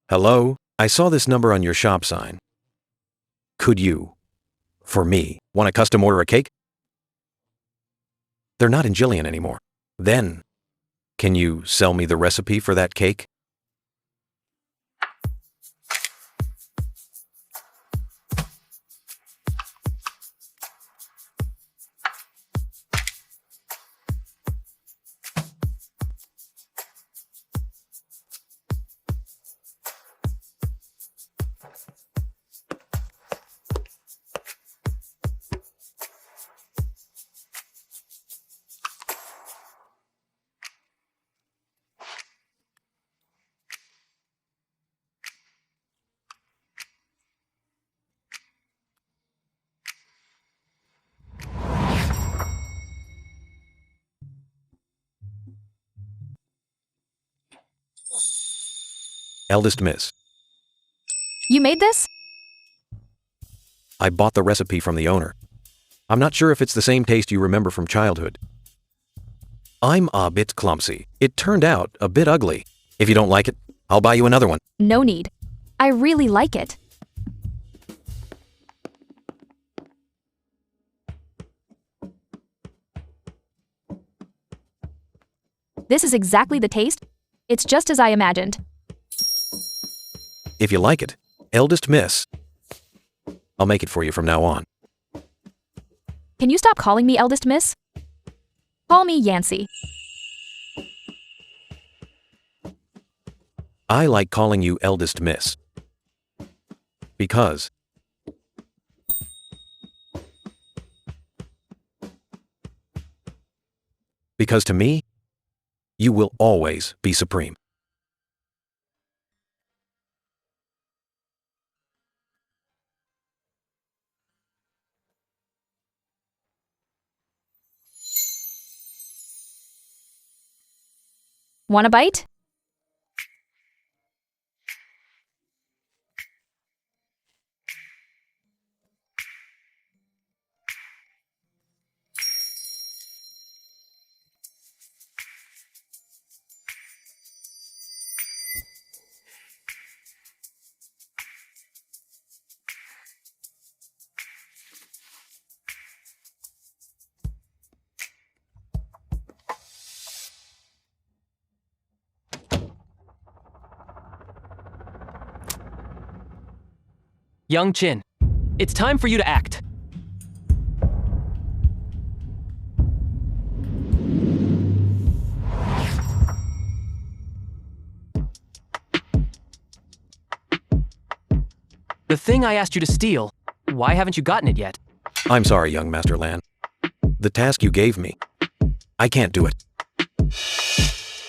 Hello? I saw this number on your shop sign. Could you, for me, want to custom order a cake? They're not in Jillian anymore. Then, can you sell me the recipe for that cake? Eldest Miss, You made this? I bought the recipe from the owner. I'm not sure if it's the same taste you remember from childhood. I'm a bit clumsy. It turned out a bit ugly. If you don't like it, I'll buy you another one. No need. I really like it. This is exactly the taste. It's just as I imagined. If you like it, Eldest Miss, I'll make it for you from now on. Can you stop calling me Eldest Miss? Call me Yancy. I like calling you Eldest Miss. Because to me, you will always be supreme. Want a bite? Young Chin, it's time for you to act. The thing I asked you to steal, why haven't you gotten it yet? I'm sorry, young Master Lan. The task you gave me, I can't do it.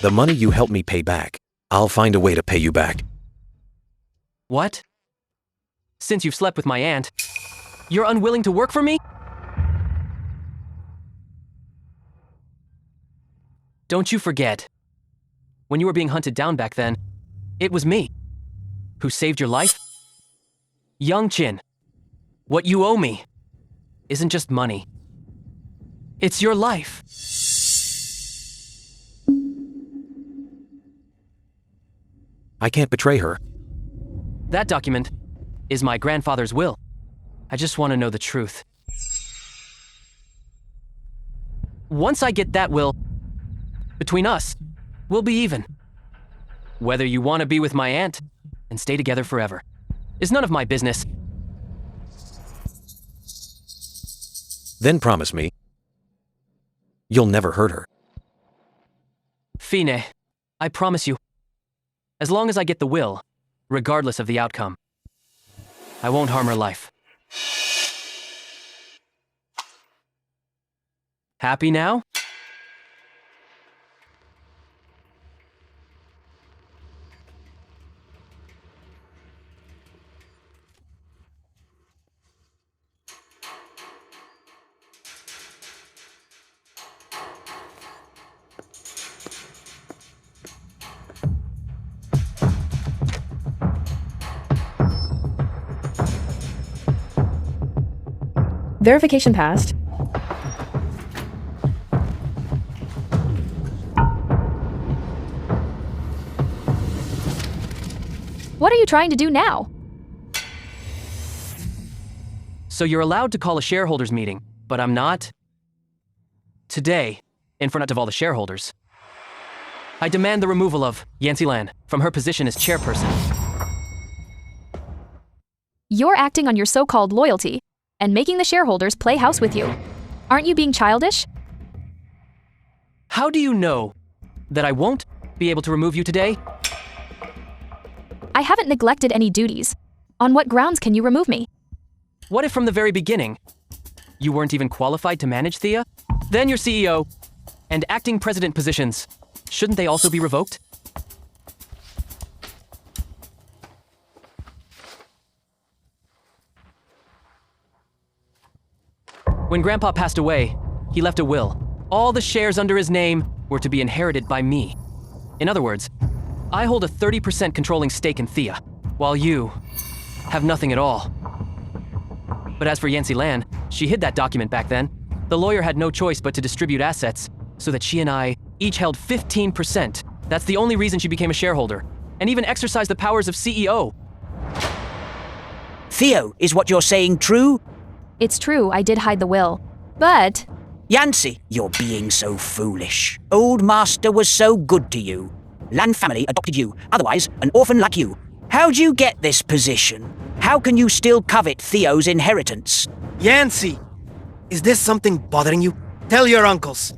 The money you helped me pay back, I'll find a way to pay you back. What? Since you've slept with my aunt, you're unwilling to work for me? Don't you forget, when you were being hunted down back then, it was me who saved your life. Young Chin, what you owe me isn't just money. It's your life. I can't betray her. That document is my grandfather's will. I just want to know the truth. Once I get that will, between us, we'll be even. Whether you want to be with my aunt and stay together forever is none of my business. Then promise me, You'll never hurt her. Fine, I promise you. As long as I get the will, regardless of the outcome, I won't harm her life. Happy now? Verification passed. What are you trying to do now? So you're allowed to call a shareholders meeting, but I'm not? Today, in front of all the shareholders, I demand the removal of Yancy Lan from her position as chairperson. You're acting on your so-called loyalty and making the shareholders play house with you. Aren't you being childish? How do you know that I won't be able to remove you today? I haven't neglected any duties. On what grounds can you remove me? What if from the very beginning, you weren't even qualified to manage Thea? Then your CEO and acting president positions, shouldn't they also be revoked? When Grandpa passed away, he left a will. All the shares under his name were to be inherited by me. In other words, I hold a 30% controlling stake in Thea, while you have nothing at all. But as for Yancy Lan, she hid that document back then. The lawyer had no choice but to distribute assets, so that she and I each held 15%. That's the only reason she became a shareholder, and even exercised the powers of CEO. Theo, is what you're saying true? It's true, I did hide the will. But Yancy, you're being so foolish. Old Master was so good to you. Lan family adopted you, otherwise an orphan like you. How'd you get this position? How can you still covet Theo's inheritance? Yancy, is this something bothering you? Tell your uncles.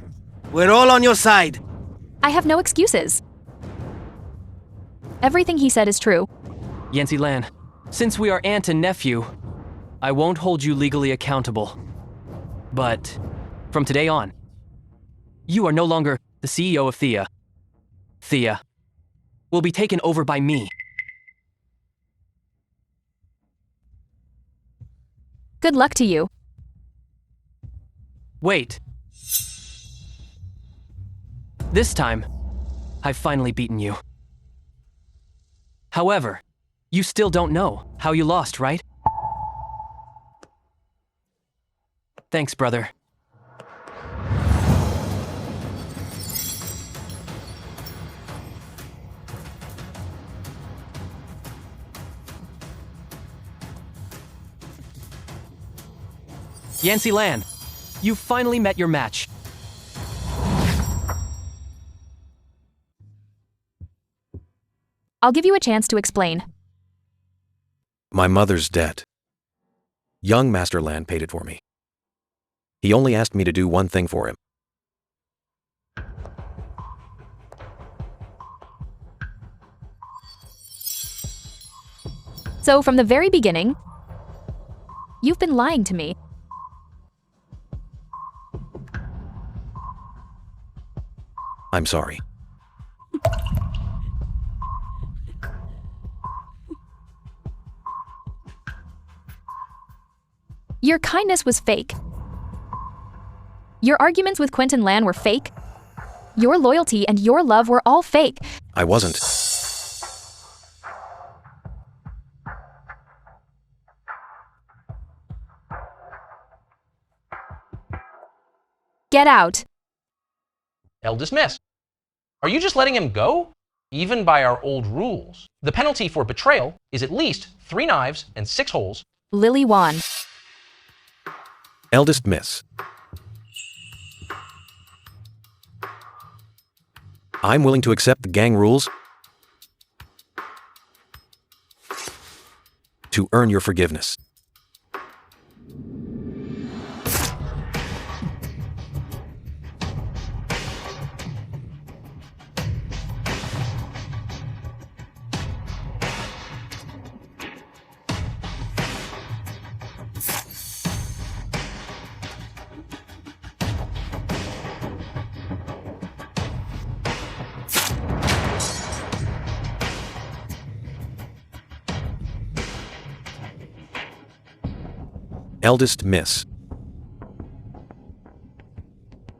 We're all on your side. I have no excuses. Everything he said is true. Yancy Lan, since we are aunt and nephew, I won't hold you legally accountable. But from today on, you are no longer the CEO of Thea. Thea will be taken over by me. Good luck to you. Wait. This time, I've finally beaten you. However, you still don't know how you lost, right? Thanks, brother. Yancy Lan, you finally met your match. I'll give you a chance to explain. My mother's debt. Young Master Lan paid it for me. He only asked me to do one thing for him. So from the very beginning, you've been lying to me. I'm sorry. Your kindness was fake. Your arguments with Quentin Lan were fake. Your loyalty and your love were all fake. I wasn't. Get out. El dismissed. Are you just letting him go? Even by our old rules. The penalty for betrayal is at least 3 knives and 6 holes. Lily Wan. Eldest Miss. I'm willing to accept the gang rules to earn your forgiveness. Eldest Miss.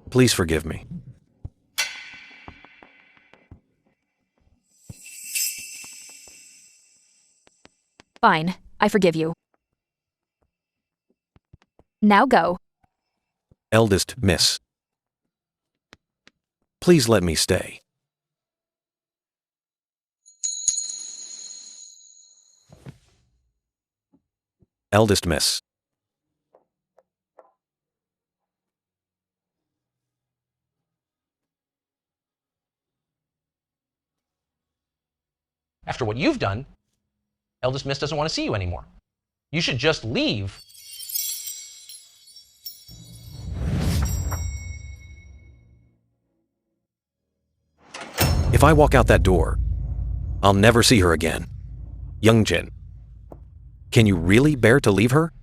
Please forgive me. Fine, I forgive you. Now go. Eldest Miss. Please let me stay. Eldest Miss. After what you've done, Eldest Miss doesn't want to see you anymore. You should just leave. If I walk out that door, I'll never see her again. Young Jin, can you really bear to leave her?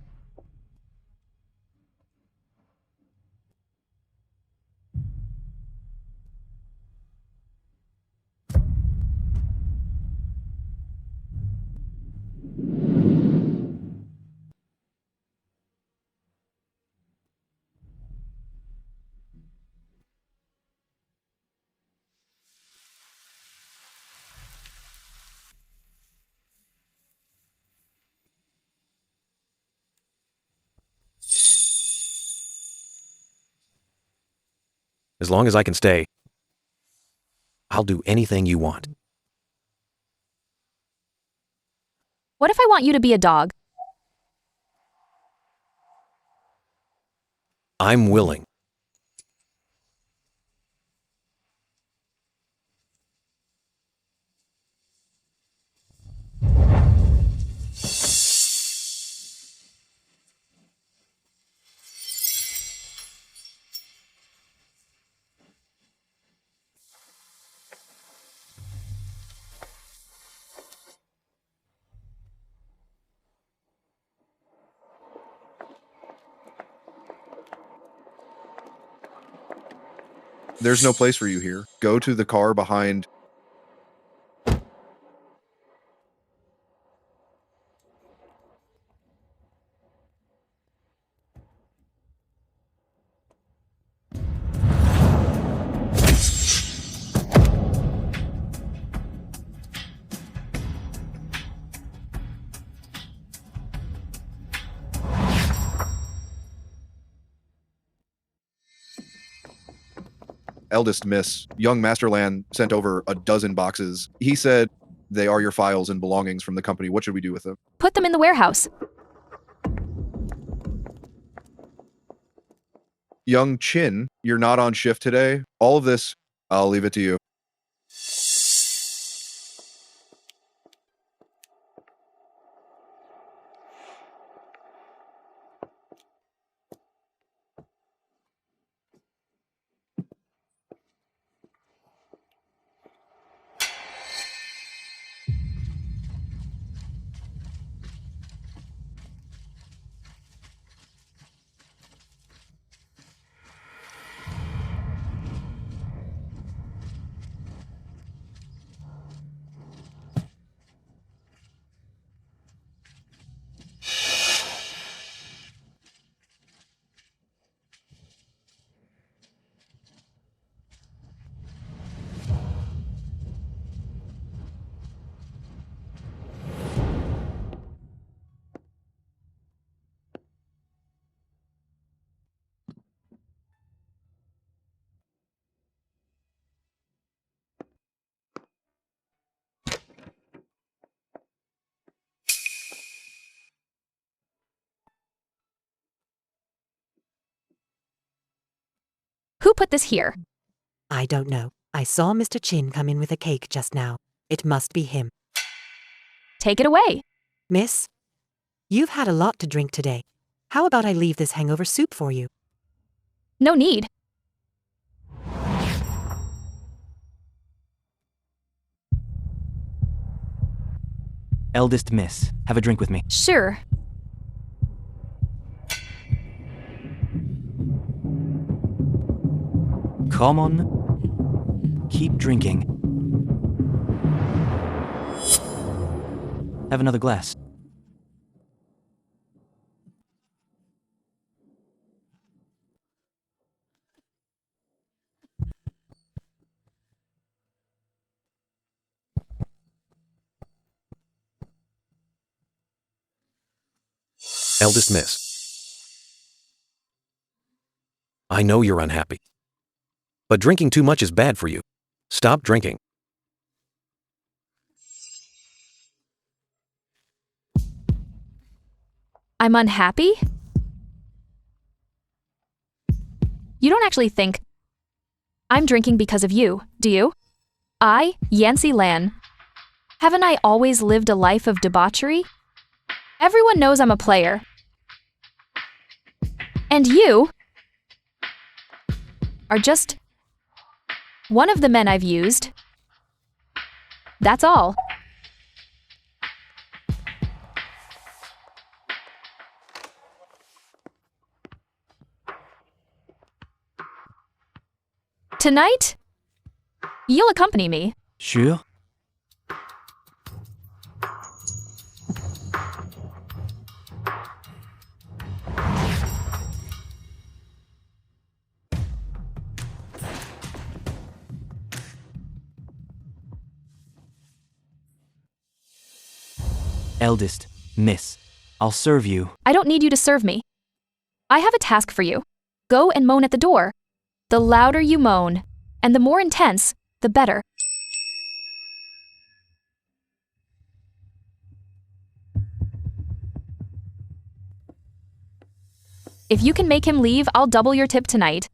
As long as I can stay, I'll do anything you want. What if I want you to be a dog? I'm willing. There's no place for you here. Go to the car behind. Eldest Miss, young Masterland sent over a dozen boxes. He said they are your files and belongings from the company. What should we do with them? Put them in the warehouse. Young Chin, you're not on shift today. All of this, I'll leave it to you. Who put this here? I don't know. I saw Mr. Chin come in with a cake just now. It must be him. Take it away. Miss, you've had a lot to drink today. How about I leave this hangover soup for you? No need. Eldest Miss, have a drink with me. Sure. Come on. Keep drinking. Have another glass. Eldest Miss. I know you're unhappy. But drinking too much is bad for you. Stop drinking. I'm unhappy? You don't actually think I'm drinking because of you, do you? I, Yancy Lan, haven't I always lived a life of debauchery? Everyone knows I'm a player. And you are just one of the men I've used. That's all. Tonight, you'll accompany me. Sure. Eldest, Miss, I'll serve you. I don't need you to serve me. I have a task for you. Go and moan at the door. The louder you moan, and the more intense, the better. If you can make him leave, I'll double your tip tonight.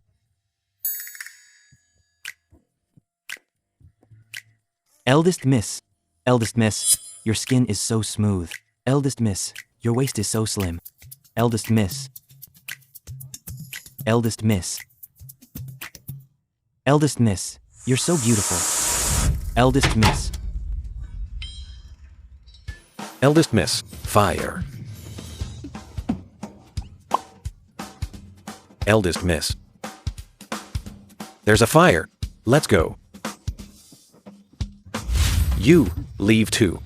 Eldest Miss, your skin is so smooth. Eldest Miss, your waist is so slim. Eldest Miss. Eldest Miss. Eldest Miss, you're so beautiful. Eldest Miss. Eldest Miss, fire. Eldest Miss. There's a fire. Let's go. You leave too.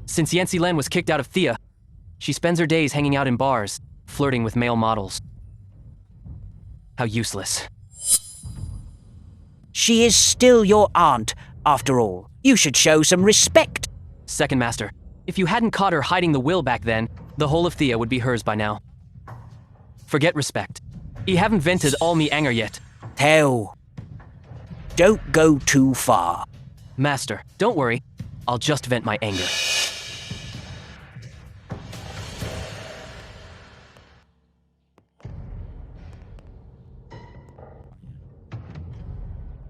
Since Yancy Len was kicked out of Thea, she spends her days hanging out in bars, flirting with male models. How useless. She is still your aunt, after all. You should show some respect. Second Master, if you hadn't caught her hiding the will back then, the whole of Thea would be hers by now. Forget respect. You haven't vented all me anger yet. Tell. Don't go too far. Master, don't worry. I'll just vent my anger.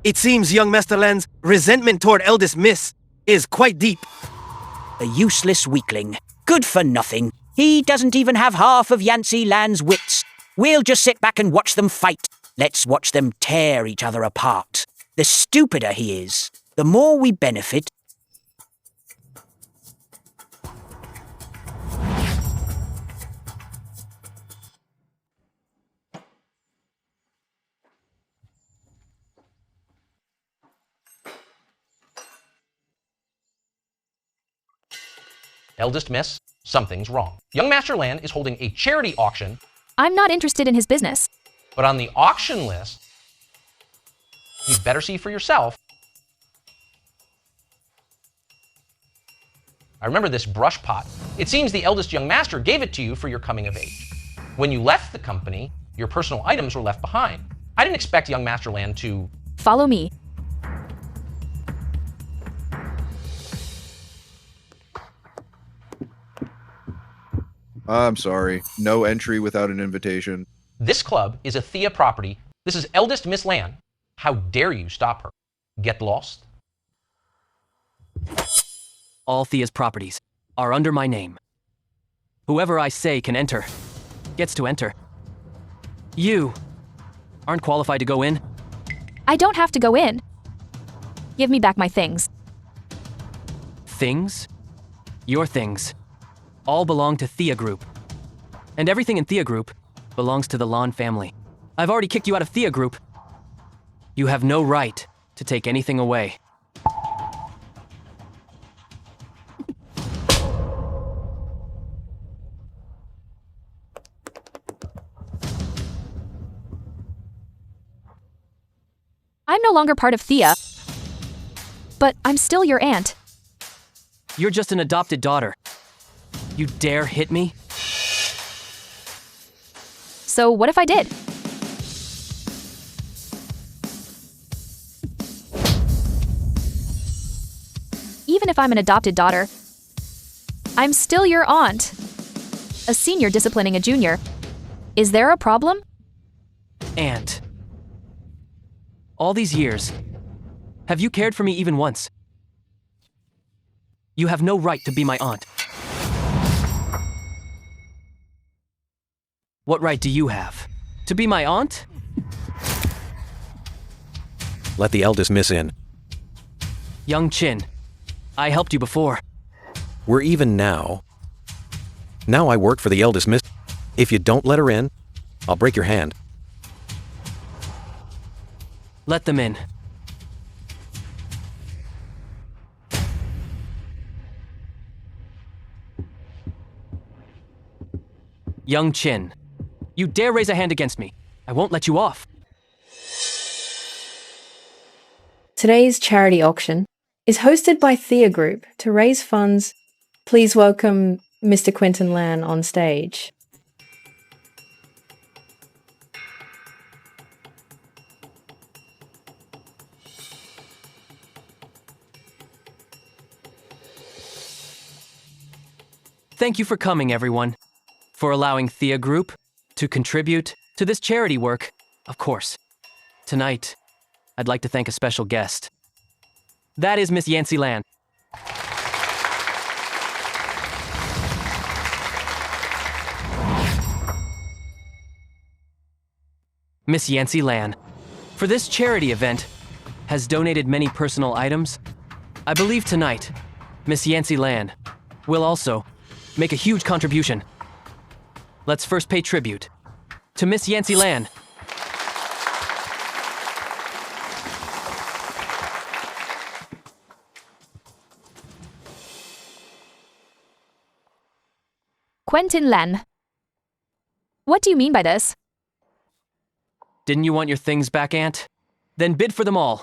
It seems young Master Lan's resentment toward Eldest Miss is quite deep. A useless weakling. Good for nothing. He doesn't even have half of Yancy Lan's wits. We'll just sit back and watch them fight. Let's watch them tear each other apart. The stupider he is, the more we benefit. Eldest Miss, something's wrong. Young Master Lan is holding a charity auction, I'm not interested in his business. but on the auction list, you'd better see for yourself. I remember this brush pot. It seems the eldest young master gave it to you for your coming of age. When you left the company, your personal items were left behind. I didn't expect young Master Lan to... Follow me. I'm sorry. No entry without an invitation. This club is a Thea property. This is eldest Miss Lan. How dare you stop her? Get lost? All Thea's properties are under my name. Whoever I say can enter, gets to enter. You aren't qualified to go in. I don't have to go in. Give me back my things. Things? Your things. All belong to Thea Group. And everything in Thea Group belongs to the Lan family. I've already kicked you out of Thea Group. You have no right to take anything away. no longer part of Thea, but I'm still your aunt. You're just an adopted daughter. You dare hit me? So what if I did? Even if I'm an adopted daughter, I'm still your aunt. A senior disciplining a junior. Is there a problem? Aunt. All these years, have you cared for me even once? You have no right to be my aunt. What right do you have? To be my aunt? Let the eldest miss in. Young Chin, I helped you before. We're even now. Now I work for the eldest miss. If you don't let her in, I'll break your hand. Let them in. Young Chin, you dare raise a hand against me. I won't let you off. Today's charity auction is hosted by Thea Group to raise funds. Please welcome Mr. Quentin Lan on stage. Thank you for coming, everyone. For allowing Thea Group to contribute to this charity work, of course. Tonight, I'd like to thank a special guest. That is Miss Yancy Lan. Miss Yancy Lan, for this charity event, has donated many personal items. I believe tonight, Miss Yancy Lan will also make a huge contribution. Let's first pay tribute to Miss Yancy Lan. Quentin Lan. What do you mean by this? Didn't you want your things back, Aunt? Then bid for them all.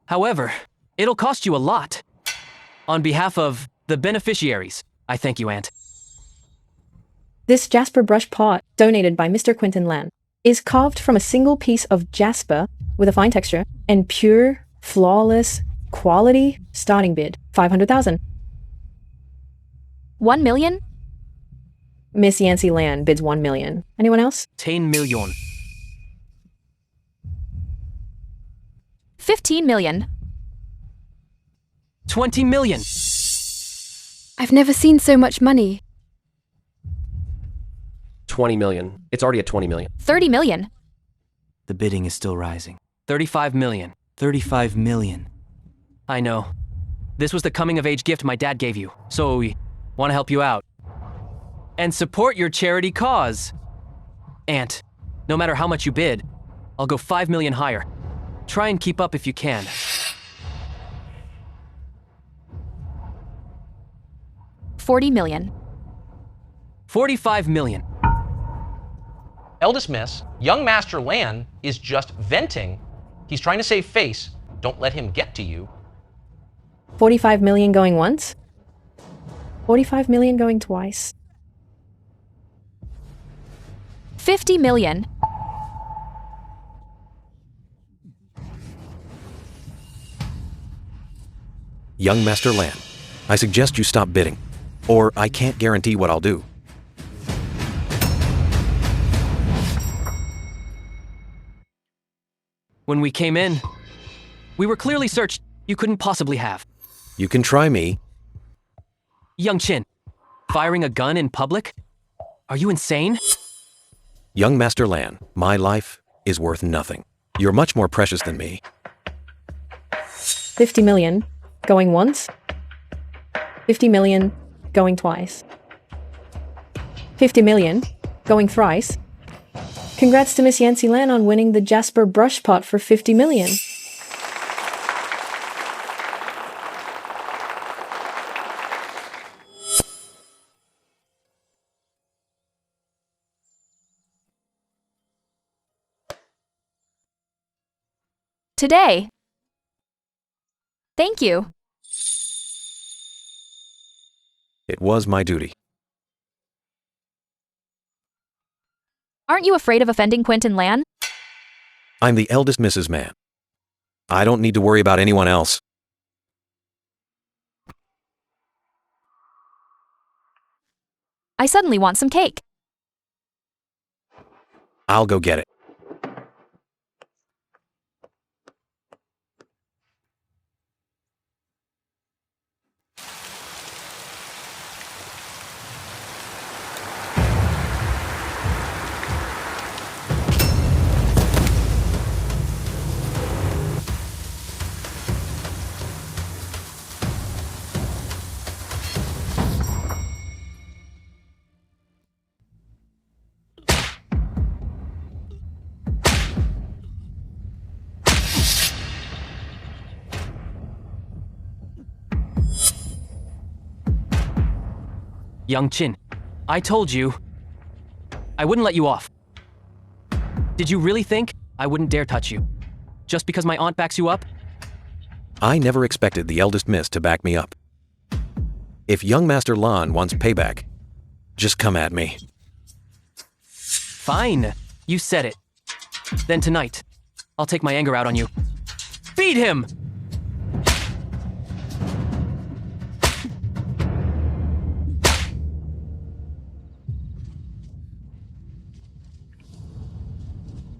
However, it'll cost you a lot. On behalf of the beneficiaries, I thank you, Aunt. This jasper brush pot, donated by Mr. Quentin Lan, is carved from a single piece of jasper with a fine texture and pure, flawless, quality. Starting bid, 500,000. 1 million? Miss Yancy Lan bids 1 million. Anyone else? 10 million. 15 million. 20 million. I've never seen so much money. 20 million. It's already at 20 million. 30 million. The bidding is still rising. 35 million. 35 million. I know. This was the coming-of-age gift my dad gave you, so we want to help you out. And support your charity cause. Aunt, no matter how much you bid, I'll go 5 million higher. Try and keep up if you can. $40 million. 45 million. Eldest Miss, young Master Lan is just venting. He's trying to save face. Don't let him get to you. 45 million going once? 45 million going twice? 50 million. Young Master Lan, I suggest you stop bidding, or I can't guarantee what I'll do. When we came in, we were clearly searched. You couldn't possibly have. You can try me. Young Chin, firing a gun in public? Are you insane? Young Master Lan, my life is worth nothing. You're much more precious than me. 50 million going once? 50 million going twice? 50 million going thrice? Congrats to Miss Yancy Lan on winning the Jasper Brush Pot for 50 million. Today. Thank you. It was my duty. Aren't you afraid of offending Quentin Lan? I'm the eldest Mrs. Man. I don't need to worry about anyone else. I suddenly want some cake. I'll go get it. Young Chin, I told you I wouldn't let you off. Did you really think I wouldn't dare touch you? Just because my aunt backs you up? I never expected the eldest miss to back me up. If young Master Lan wants payback, just come at me. Fine, you said it. Then tonight, I'll take my anger out on you. Beat him!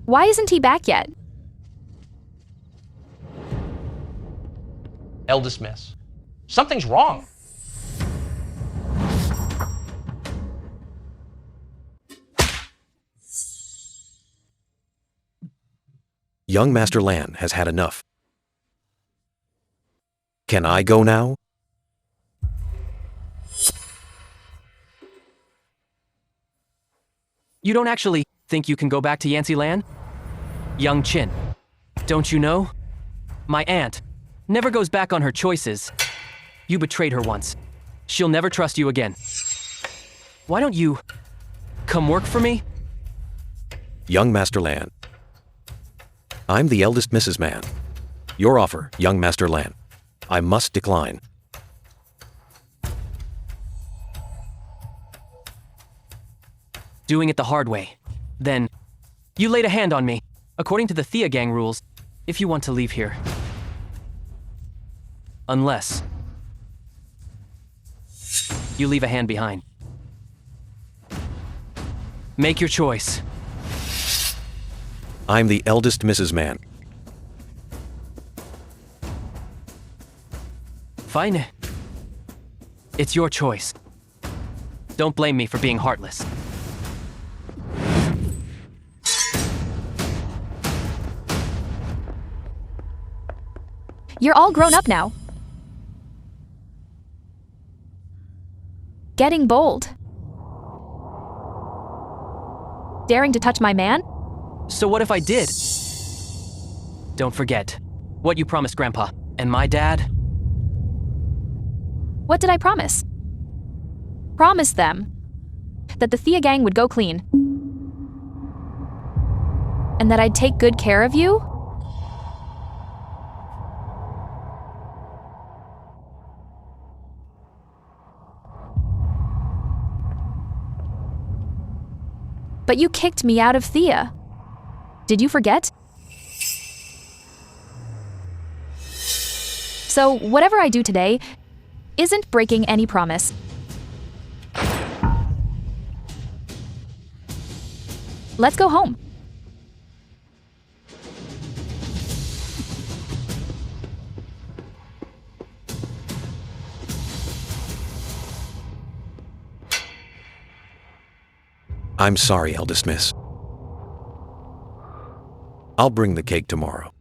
Why isn't he back yet? Eldest miss. Something's wrong. Young Master Lan has had enough. Can I go now? You don't actually think you can go back to Yancy Lan? Young Chin, don't you know? My aunt never goes back on her choices. You betrayed her once. She'll never trust you again. Why don't you come work for me? Young Master Lan. I'm the eldest Mrs. Man. Your offer, young Master Lan. I must decline. Doing it the hard way. Then, you laid a hand on me, according to the Thea Gang rules, if you want to leave here. Unless you leave a hand behind. Make your choice. I'm the eldest Mrs. Man. Fine. It's your choice. Don't blame me for being heartless. You're all grown up now. Getting bold. Daring to touch my man? So what if I did? Don't forget what you promised Grandpa and my dad. What did I promise? Promise them that the Thea Gang would go clean. And that I'd take good care of you? But you kicked me out of Thea. Did you forget? So whatever I do today isn't breaking any promise. Let's go home. I'm sorry, eldest miss. I'll bring the cake tomorrow.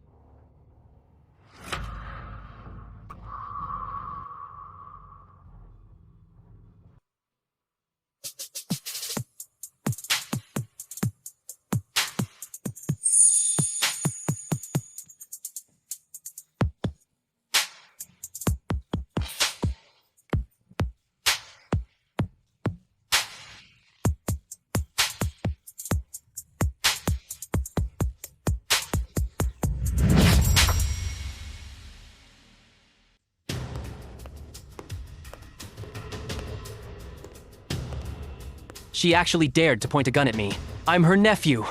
She actually dared to point a gun at me. I'm her nephew.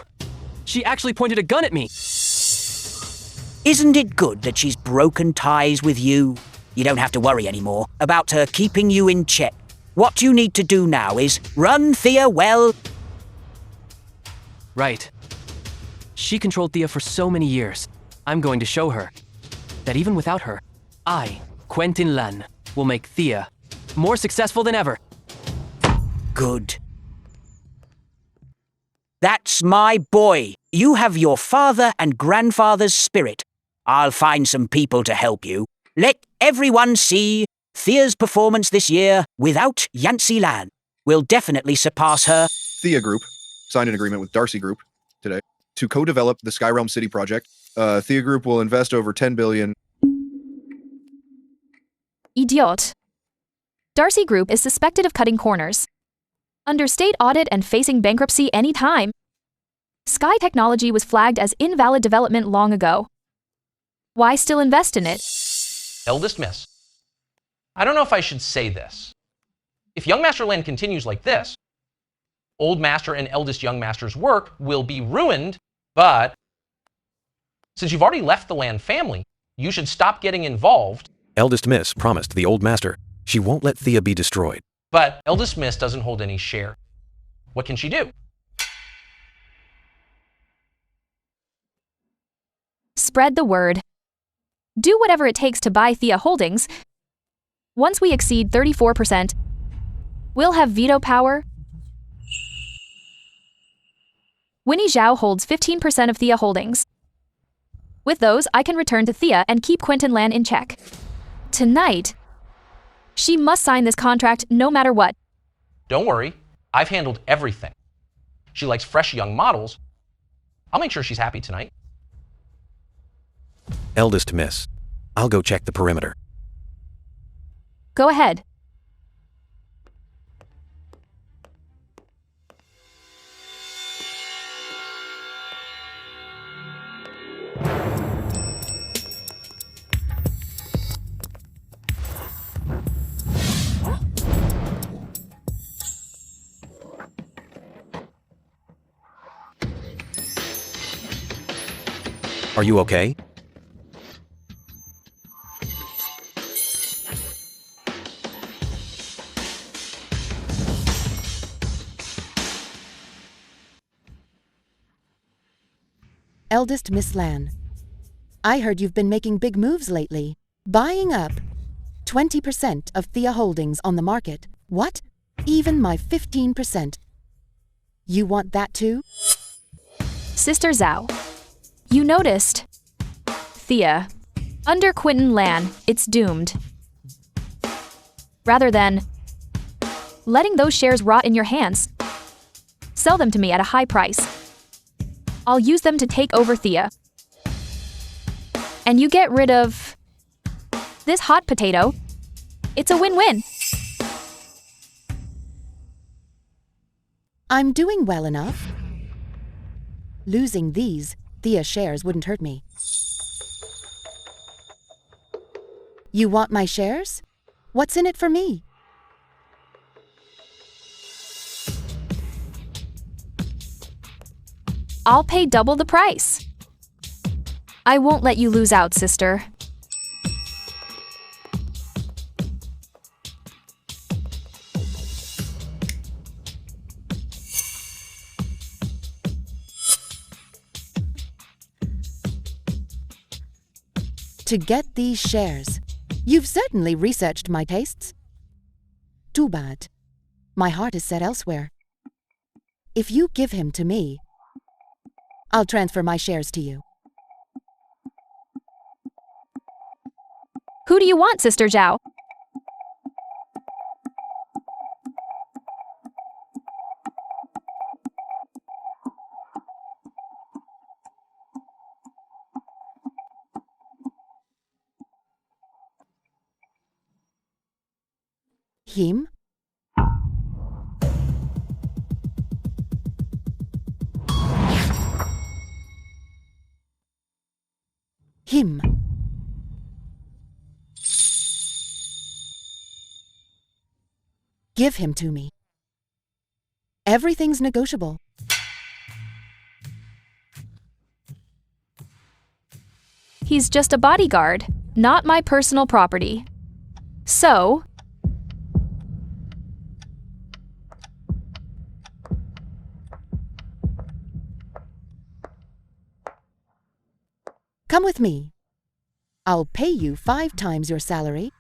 She actually pointed a gun at me. Isn't it good that she's broken ties with you? You don't have to worry anymore about her keeping you in check. What you need to do now is run Thea well. Right. She controlled Thea for so many years. I'm going to show her that even without her, I, Quentin Lan, will make Thea more successful than ever. Good. That's my boy. You have your father and grandfather's spirit. I'll find some people to help you. Let everyone see Thea's performance this year without Yancy Lan will definitely surpass her. Thea Group signed an agreement with Darcy Group today to co-develop the Skyrealm City project. Thea Group will invest over $10 billion. Idiot. Darcy Group is suspected of cutting corners. Under state audit and facing bankruptcy any time. Sky Technology was flagged as invalid development long ago. Why still invest in it? Eldest Miss. I don't know if I should say this. If Young Master Land continues like this, Old Master and Eldest Young Master's work will be ruined, but since you've already left the Land family, you should stop getting involved. Eldest Miss promised the old master she won't let Thea be destroyed. But Eldest Miss doesn't hold any share. What can she do? Spread the word. Do whatever it takes to buy Thea Holdings. Once we exceed 34%, we'll have veto power. Winnie Zhao holds 15% of Thea Holdings. With those, I can return to Thea and keep Quentin Lan in check. Tonight, she must sign this contract no matter what. Don't worry, I've handled everything. She likes fresh young models. I'll make sure she's happy tonight. Eldest Miss, I'll go check the perimeter. Go ahead. Are you okay? Eldest Miss Lan, I heard you've been making big moves lately, buying up 20% of Thea Holdings on the market. What? Even my 15%. You want that too? Sister Zhao, you noticed. Thea, under Quentin Lan, it's doomed. Rather than letting those shares rot in your hands, sell them to me at a high price. I'll use them to take over Thea. And you get rid of this hot potato. It's a win-win. I'm doing well enough. Losing these Thea shares wouldn't hurt me. You want my shares? What's in it for me? I'll pay double the price. I won't let you lose out, sister. To get these shares, you've certainly researched my tastes. Too bad. My heart is set elsewhere. If you give him to me, I'll transfer my shares to you. Who do you want, Sister Zhao? Him? Him. Give him to me. Everything's negotiable. He's just a bodyguard, not my personal property. So, Come with me. I'll pay you 5 times your salary.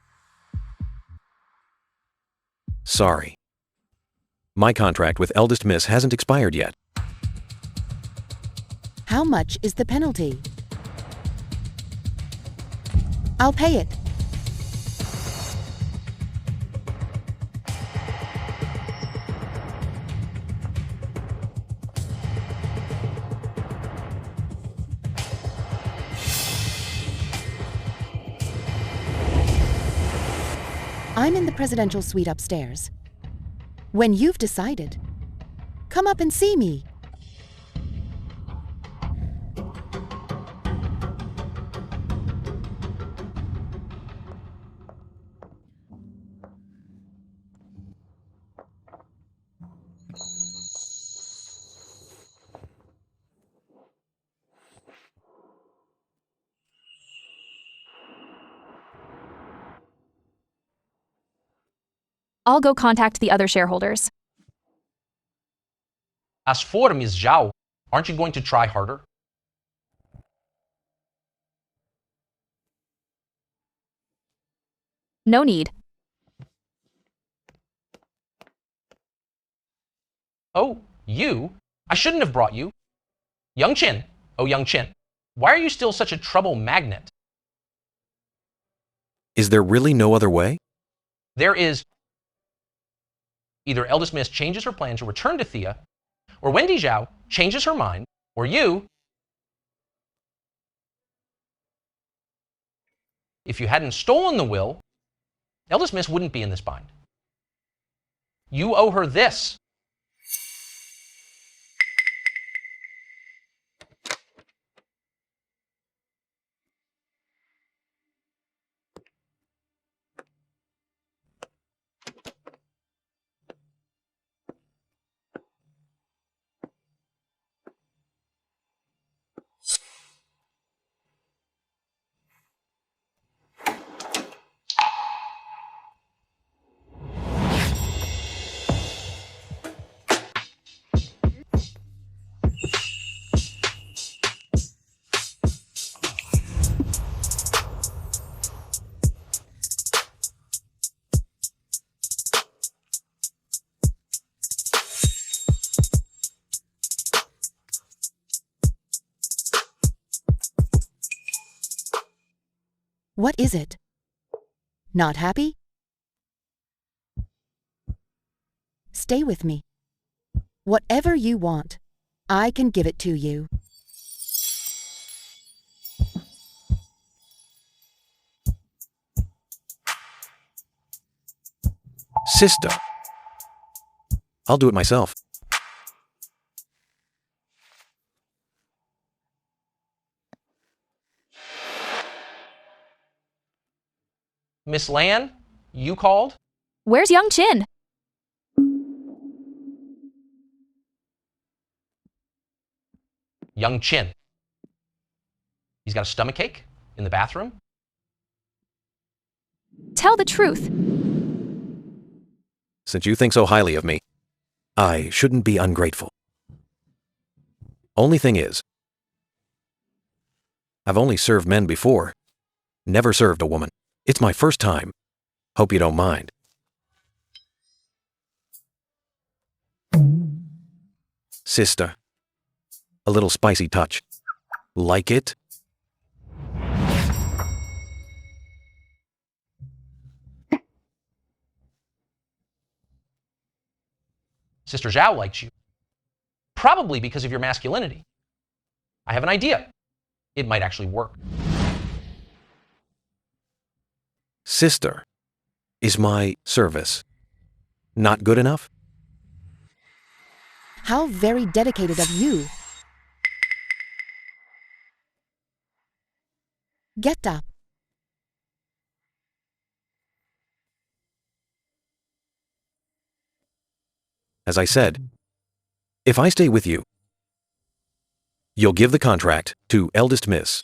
Sorry. My contract with Eldest Miss hasn't expired yet. How much is the penalty? I'll pay it. I'm in the presidential suite upstairs. When you've decided, come up and see me. I'll go contact the other shareholders. As for Ms. Zhao, aren't you going to try harder? No need. Oh, you? I shouldn't have brought you. Young Chin. Oh, Young Chin. Why are you still such a trouble magnet? Is there really no other way? There is. Either Eldest Miss changes her plan to return to Thea, or Wendy Zhao changes her mind, or you. If you hadn't stolen the will, Eldest Miss wouldn't be in this bind. You owe her this. What is it? Not happy? Stay with me. Whatever you want, I can give it to you. Sister. I'll do it myself. Miss Lan, you called? Where's Young Chin? Young Chin. He's got a stomachache in the bathroom. Tell the truth. Since you think so highly of me, I shouldn't be ungrateful. Only thing is, I've only served men before, never served a woman. It's my first time. Hope you don't mind. Sister, a little spicy touch. Like it? Sister Zhao likes you. Probably because of your masculinity. I have an idea. It might actually work. Sister, is my service not good enough? How very dedicated of you. Get up. As I said, If I stay with you, you'll give the contract to eldest miss.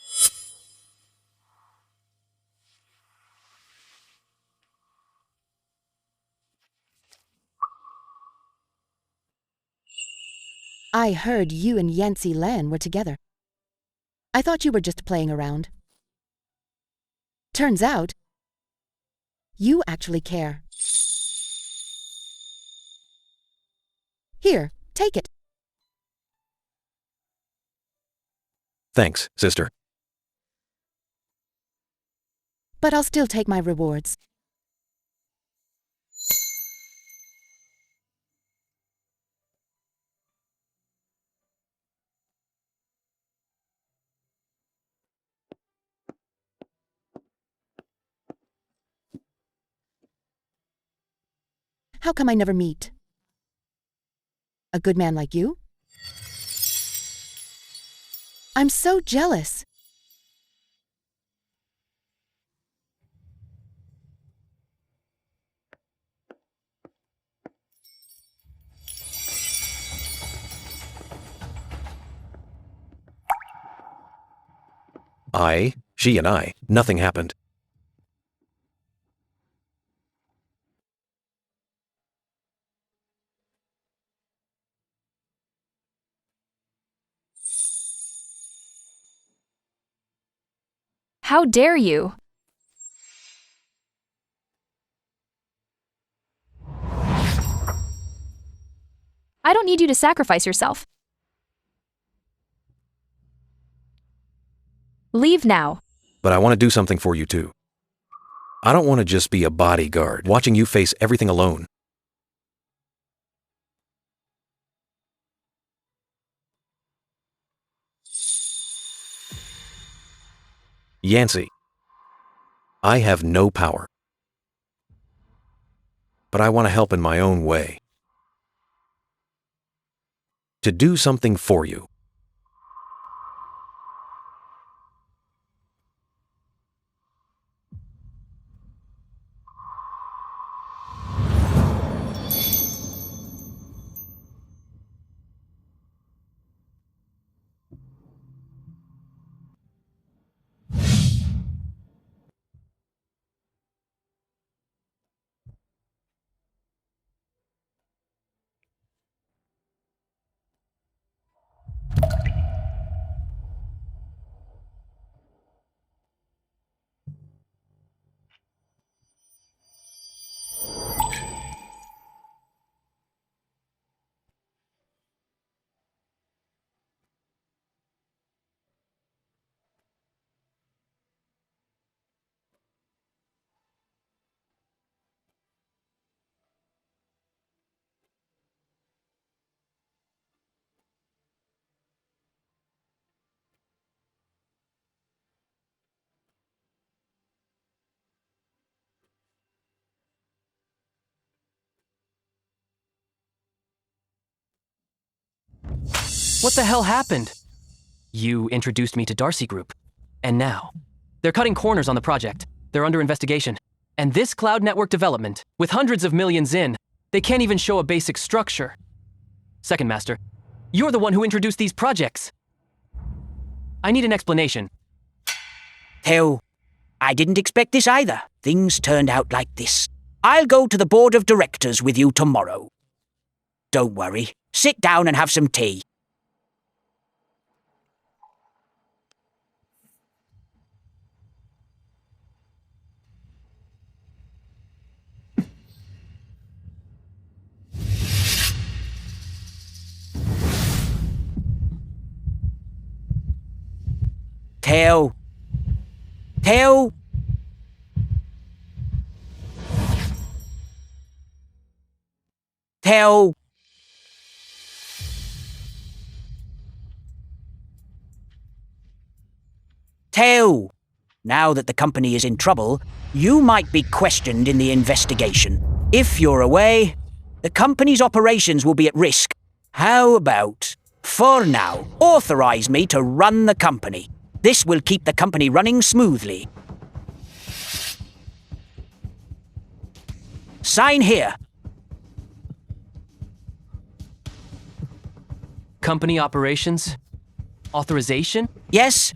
I heard you and Yancy Lan were together. I thought you were just playing around. Turns out, you actually care. Here, take it. Thanks, sister. But I'll still take my rewards. How come I never meet a good man like you? I'm so jealous. She and I, nothing happened. How dare you? I don't need you to sacrifice yourself. Leave now. But I want to do something for you too. I don't want to just be a bodyguard, watching you face everything alone. Yancy, I have no power. But I want to help in my own way. To do something for you. What the hell happened? You introduced me to Darcy Group. And now, they're cutting corners on the project. They're under investigation. And this cloud network development, with hundreds of millions in, they can't even show a basic structure. Second Master, you're the one who introduced these projects. I need an explanation. Hell, I didn't expect this either. Things turned out like this. I'll go to the board of directors with you tomorrow. Don't worry. Sit down and have some tea. Teo. Teo. Teo. Teo. Now that the company is in trouble, you might be questioned in the investigation. If you're away, the company's operations will be at risk. How about, for now, authorize me to run the company? This will keep the company running smoothly. Sign here. Company operations? Authorization? Yes?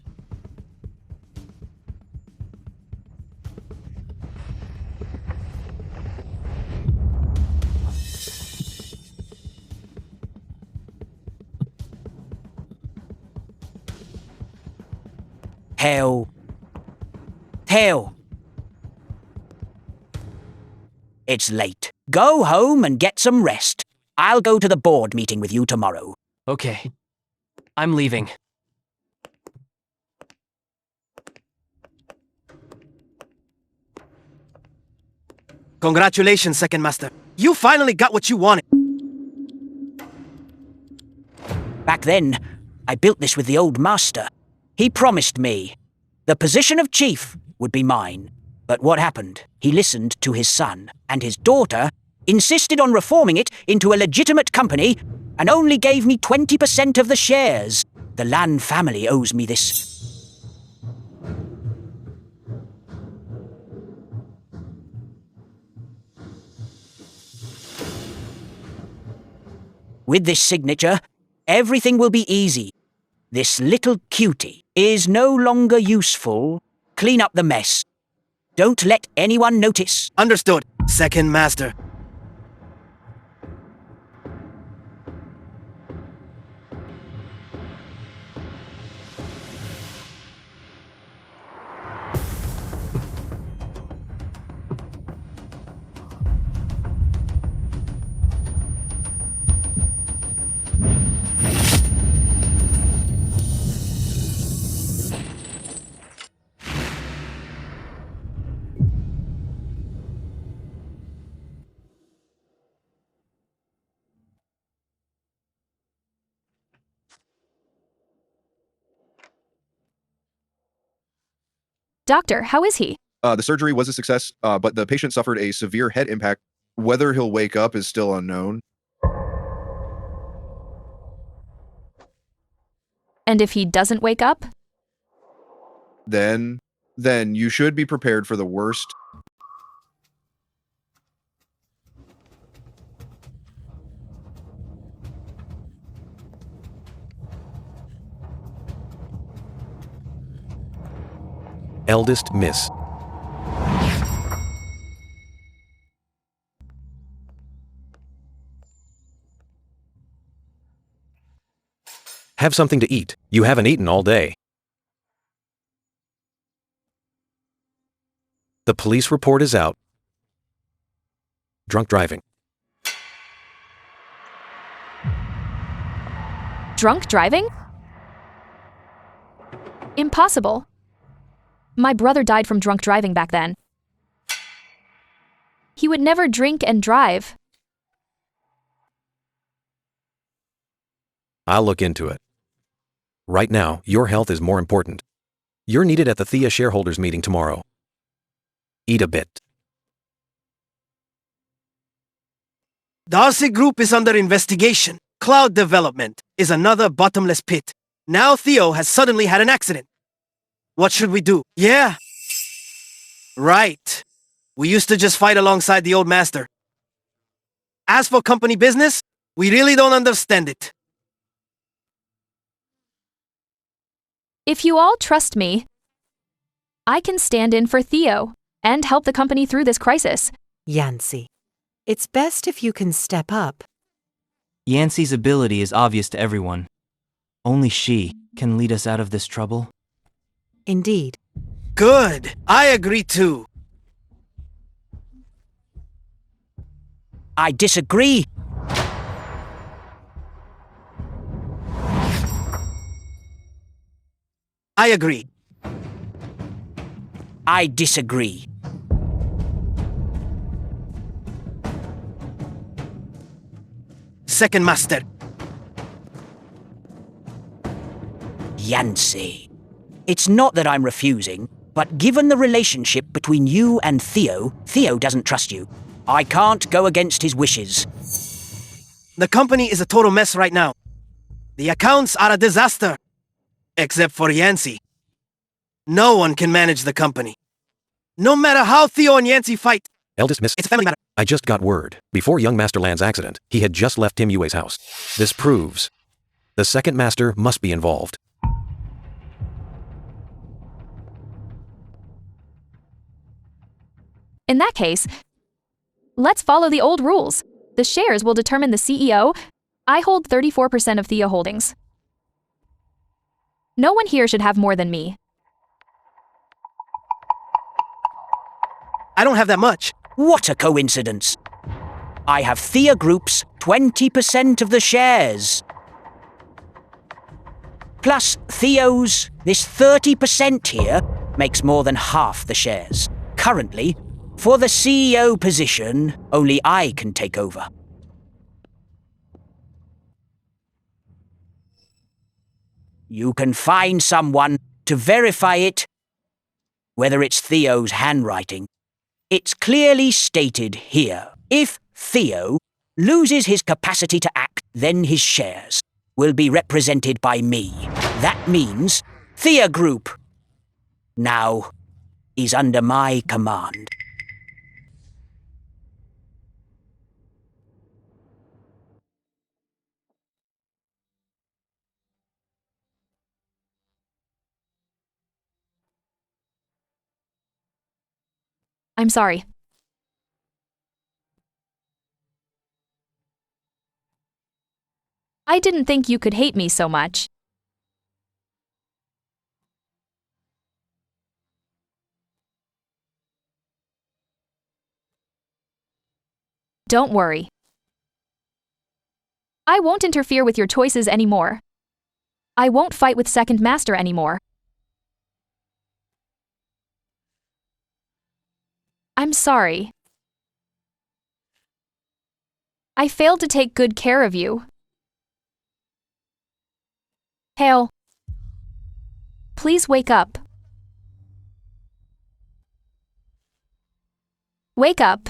Hell. Hell. It's late. Go home and get some rest. I'll go to the board meeting with you tomorrow. Okay. I'm leaving. Congratulations, Second Master. You finally got what you wanted. Back then, I built this with the old master. He promised me the position of chief would be mine. But what happened? He listened to his son, and his daughter insisted on reforming it into a legitimate company and only gave me 20% of the shares. The Lan family owes me this. With this signature, everything will be easy. This little cutie is no longer useful. Clean up the mess. Don't let anyone notice. Understood, Second Master. Doctor, how is he? The surgery was a success, but the patient suffered a severe head impact. Whether he'll wake up is still unknown. And if he doesn't wake up? Then you should be prepared for the worst. Eldest Miss. Have something to eat. You haven't eaten all day. The police report is out. Drunk driving. Drunk driving? Impossible. My brother died from drunk driving back then. He would never drink and drive. I'll look into it. Right now, your health is more important. You're needed at the Thea shareholders meeting tomorrow. Eat a bit. Darcy Group is under investigation. Cloud development is another bottomless pit. Now Theo has suddenly had an accident. What should we do? Yeah. Right. We used to just fight alongside the old master. As for company business, we really don't understand it. If you all trust me, I can stand in for Theo and help the company through this crisis. Yancy, it's best if you can step up. Yancey's ability is obvious to everyone. Only she can lead us out of this trouble. Indeed. Good. I agree too. I disagree. I agree. I disagree. Second Master. Yancey. It's not that I'm refusing, but given the relationship between you and Theo, Theo doesn't trust you. I can't go against his wishes. The company is a total mess right now. The accounts are a disaster. Except for Yancey. No one can manage the company. No matter how Theo and Yancey fight. Eldest Miss. It's a family matter. I just got word. Before young Master Land's accident, he had just left Tim Yue's house. This proves The second master must be involved. In that case, let's follow the old rules. The shares will determine the CEO. I hold 34% of Thea Holdings. No one here should have more than me. I don't have that much. What a coincidence. I have Thea Group's 20% of the shares. Plus Theo's, this 30% here, makes more than half the shares. Currently, for the CEO position, only I can take over. You can find someone to verify it, whether it's Theo's handwriting. It's clearly stated here. If Theo loses his capacity to act, then his shares will be represented by me. That means Thea Group now is under my command. I'm sorry. I didn't think you could hate me so much. Don't worry. I won't interfere with your choices anymore. I won't fight with Second Master anymore. I'm sorry. I failed to take good care of you. Hale, please wake up. Wake up.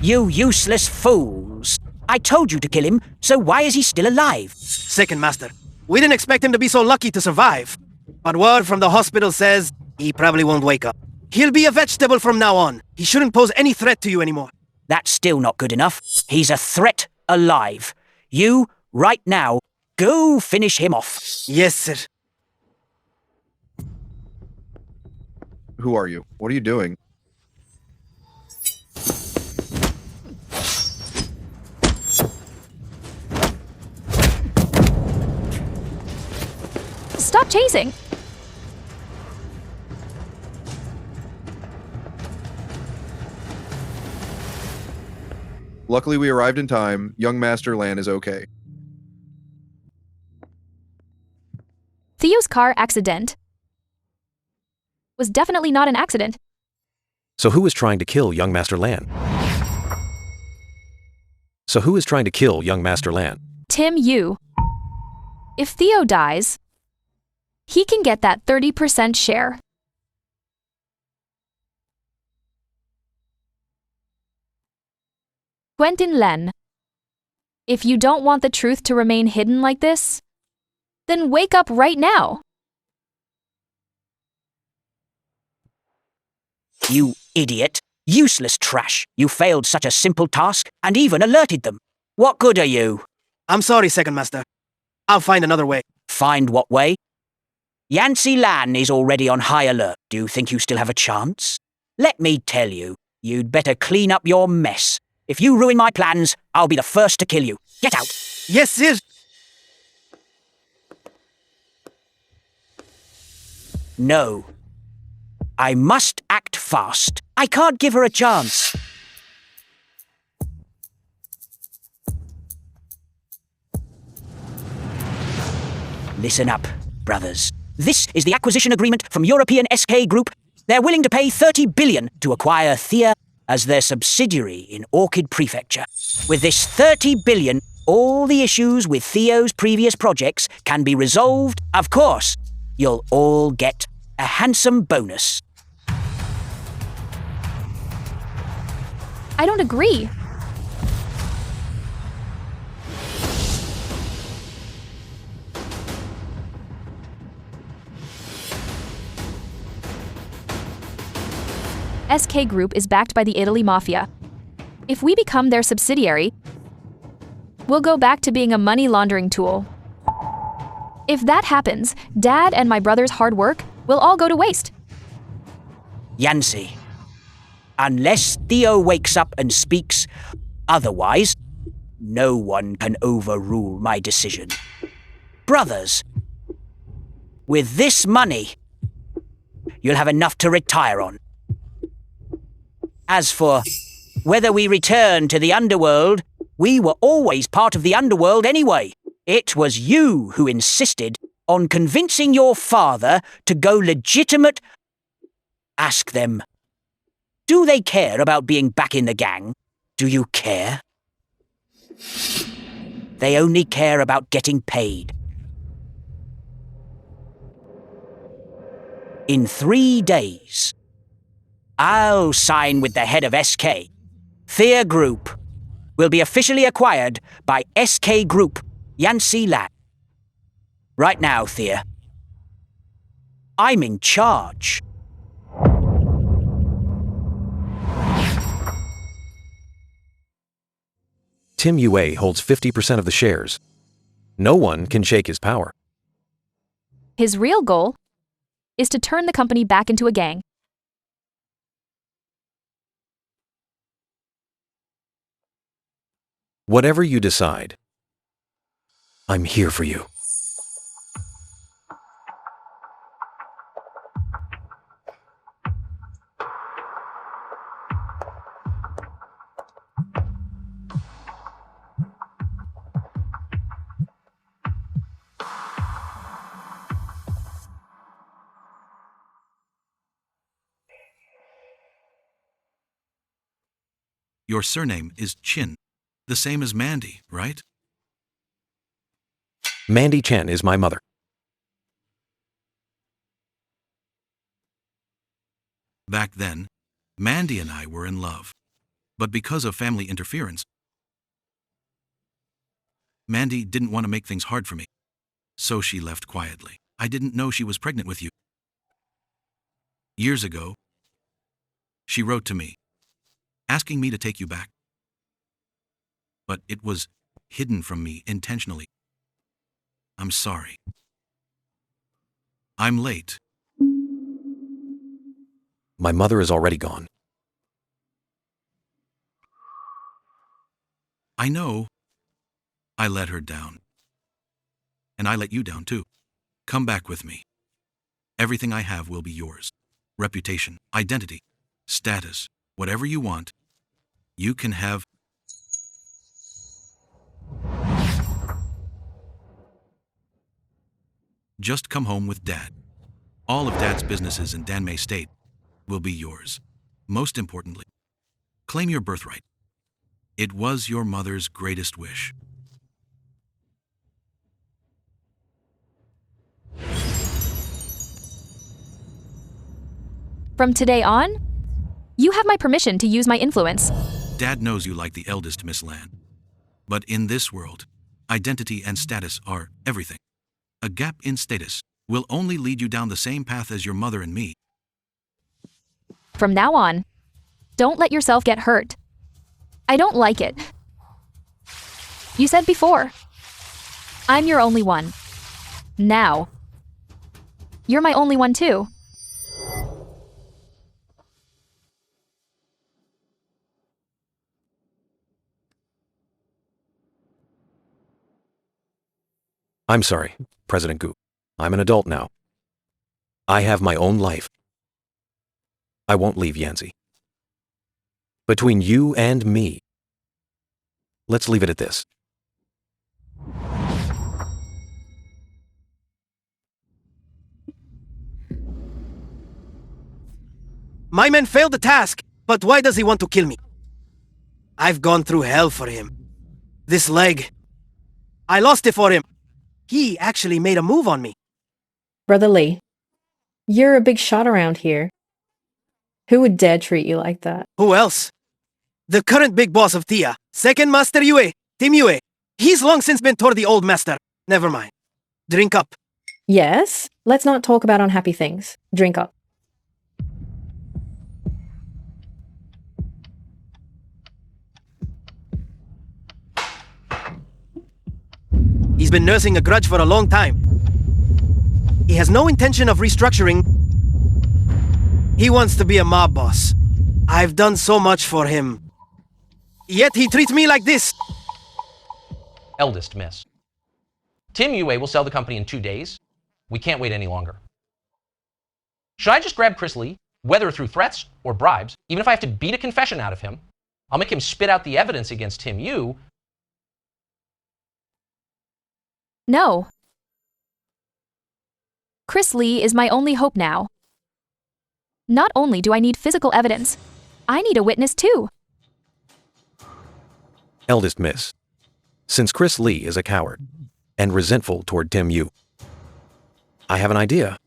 You useless fools! I told you to kill him, so why is he still alive? Second Master, we didn't expect him to be so lucky to survive. But word from the hospital says he probably won't wake up. He'll be a vegetable from now on. He shouldn't pose any threat to you anymore. That's still not good enough. He's a threat alive. You, right now, go finish him off. Yes, sir. Who are you? What are you doing? Stop chasing! Luckily, we arrived in time. Young Master Lan is okay. Theo's car accident was definitely not an accident. So who is trying to kill young Master Lan? So who is trying to kill young Master Lan? Tim, you. If Theo dies, he can get that 30% share. Quentin Len, if you don't want the truth to remain hidden like this, then wake up right now. You idiot. Useless trash. You failed such a simple task and even alerted them. What good are you? I'm sorry, Second Master. I'll find another way. Find what way? Yancy Lan is already on high alert. Do you think you still have a chance? Let me tell you, you'd better clean up your mess. If you ruin my plans, I'll be the first to kill you. Get out! Yes, sir. No. I must act fast. I can't give her a chance. Listen up, brothers. This is the acquisition agreement from European SK Group. They're willing to pay 30 billion to acquire Thea as their subsidiary in Orchid Prefecture. With this 30 billion, all the issues with Theo's previous projects can be resolved. Of course, you'll all get a handsome bonus. I don't agree. SK Group is backed by the Italy Mafia. If we become their subsidiary, we'll go back to being a money laundering tool. If that happens, Dad and my brother's hard work will all go to waste. Yancey, unless Theo wakes up and speaks otherwise, no one can overrule my decision. Brothers, with this money, you'll have enough to retire on. As for whether we return to the underworld, we were always part of the underworld anyway. It was you who insisted on convincing your father to go legitimate. Ask them, do they care about being back in the gang? Do you care? They only care about getting paid. In 3 days, I'll sign with the head of SK. Thea Group will be officially acquired by SK Group, Yancey Land. Right now, Thea, I'm in charge. Tim Yue holds 50% of the shares. No one can shake his power. His real goal is to turn the company back into a gang. Whatever you decide, I'm here for you. Your surname is Chin, the same as Mandy, right? Mandy Chen is my mother. Back then, Mandy and I were in love. But because of family interference, Mandy didn't want to make things hard for me. So she left quietly. I didn't know she was pregnant with you. Years ago, she wrote to me, asking me to take you back. But it was hidden from me intentionally. I'm sorry. I'm late. My mother is already gone. I know I let her down. And I let you down too. Come back with me. Everything I have will be yours. Reputation, identity, status, whatever you want, you can have. Just come home with Dad. All of Dad's businesses in Danmei State will be yours. Most importantly, claim your birthright. It was your mother's greatest wish. From today on, you have my permission to use my influence. Dad knows you like the eldest Miss Lan. But in this world, identity and status are everything. A gap in status will only lead you down the same path as your mother and me. From now on, don't let yourself get hurt. I don't like it. You said before, I'm your only one. Now, you're my only one too. I'm sorry, President Gu. I'm an adult now. I have my own life. I won't leave Yancy. Between you and me, let's leave it at this. My man failed the task, but why does he want to kill me? I've gone through hell for him. This leg, I lost it for him. He actually made a move on me. Brother Lee, you're a big shot around here. Who would dare treat you like that? Who else? The current big boss of Tia, Second Master Yue, Tim Yue. He's long since been toward the old master. Never mind. Drink up. Yes? Let's not talk about unhappy things. Drink up. He's been nursing a grudge for a long time. He has no intention of restructuring. He wants to be a mob boss. I've done so much for him. Yet he treats me like this. Eldest miss. Tim Yue will sell the company in 2 days. We can't wait any longer. Should I just grab Chris Lee, whether through threats or bribes, even if I have to beat a confession out of him? I'll make him spit out the evidence against Tim Yu. No. Chris Lee is my only hope now. Not only do I need physical evidence, I need a witness too. Eldest miss. Since Chris Lee is a coward and resentful toward Tim Yu, I have an idea.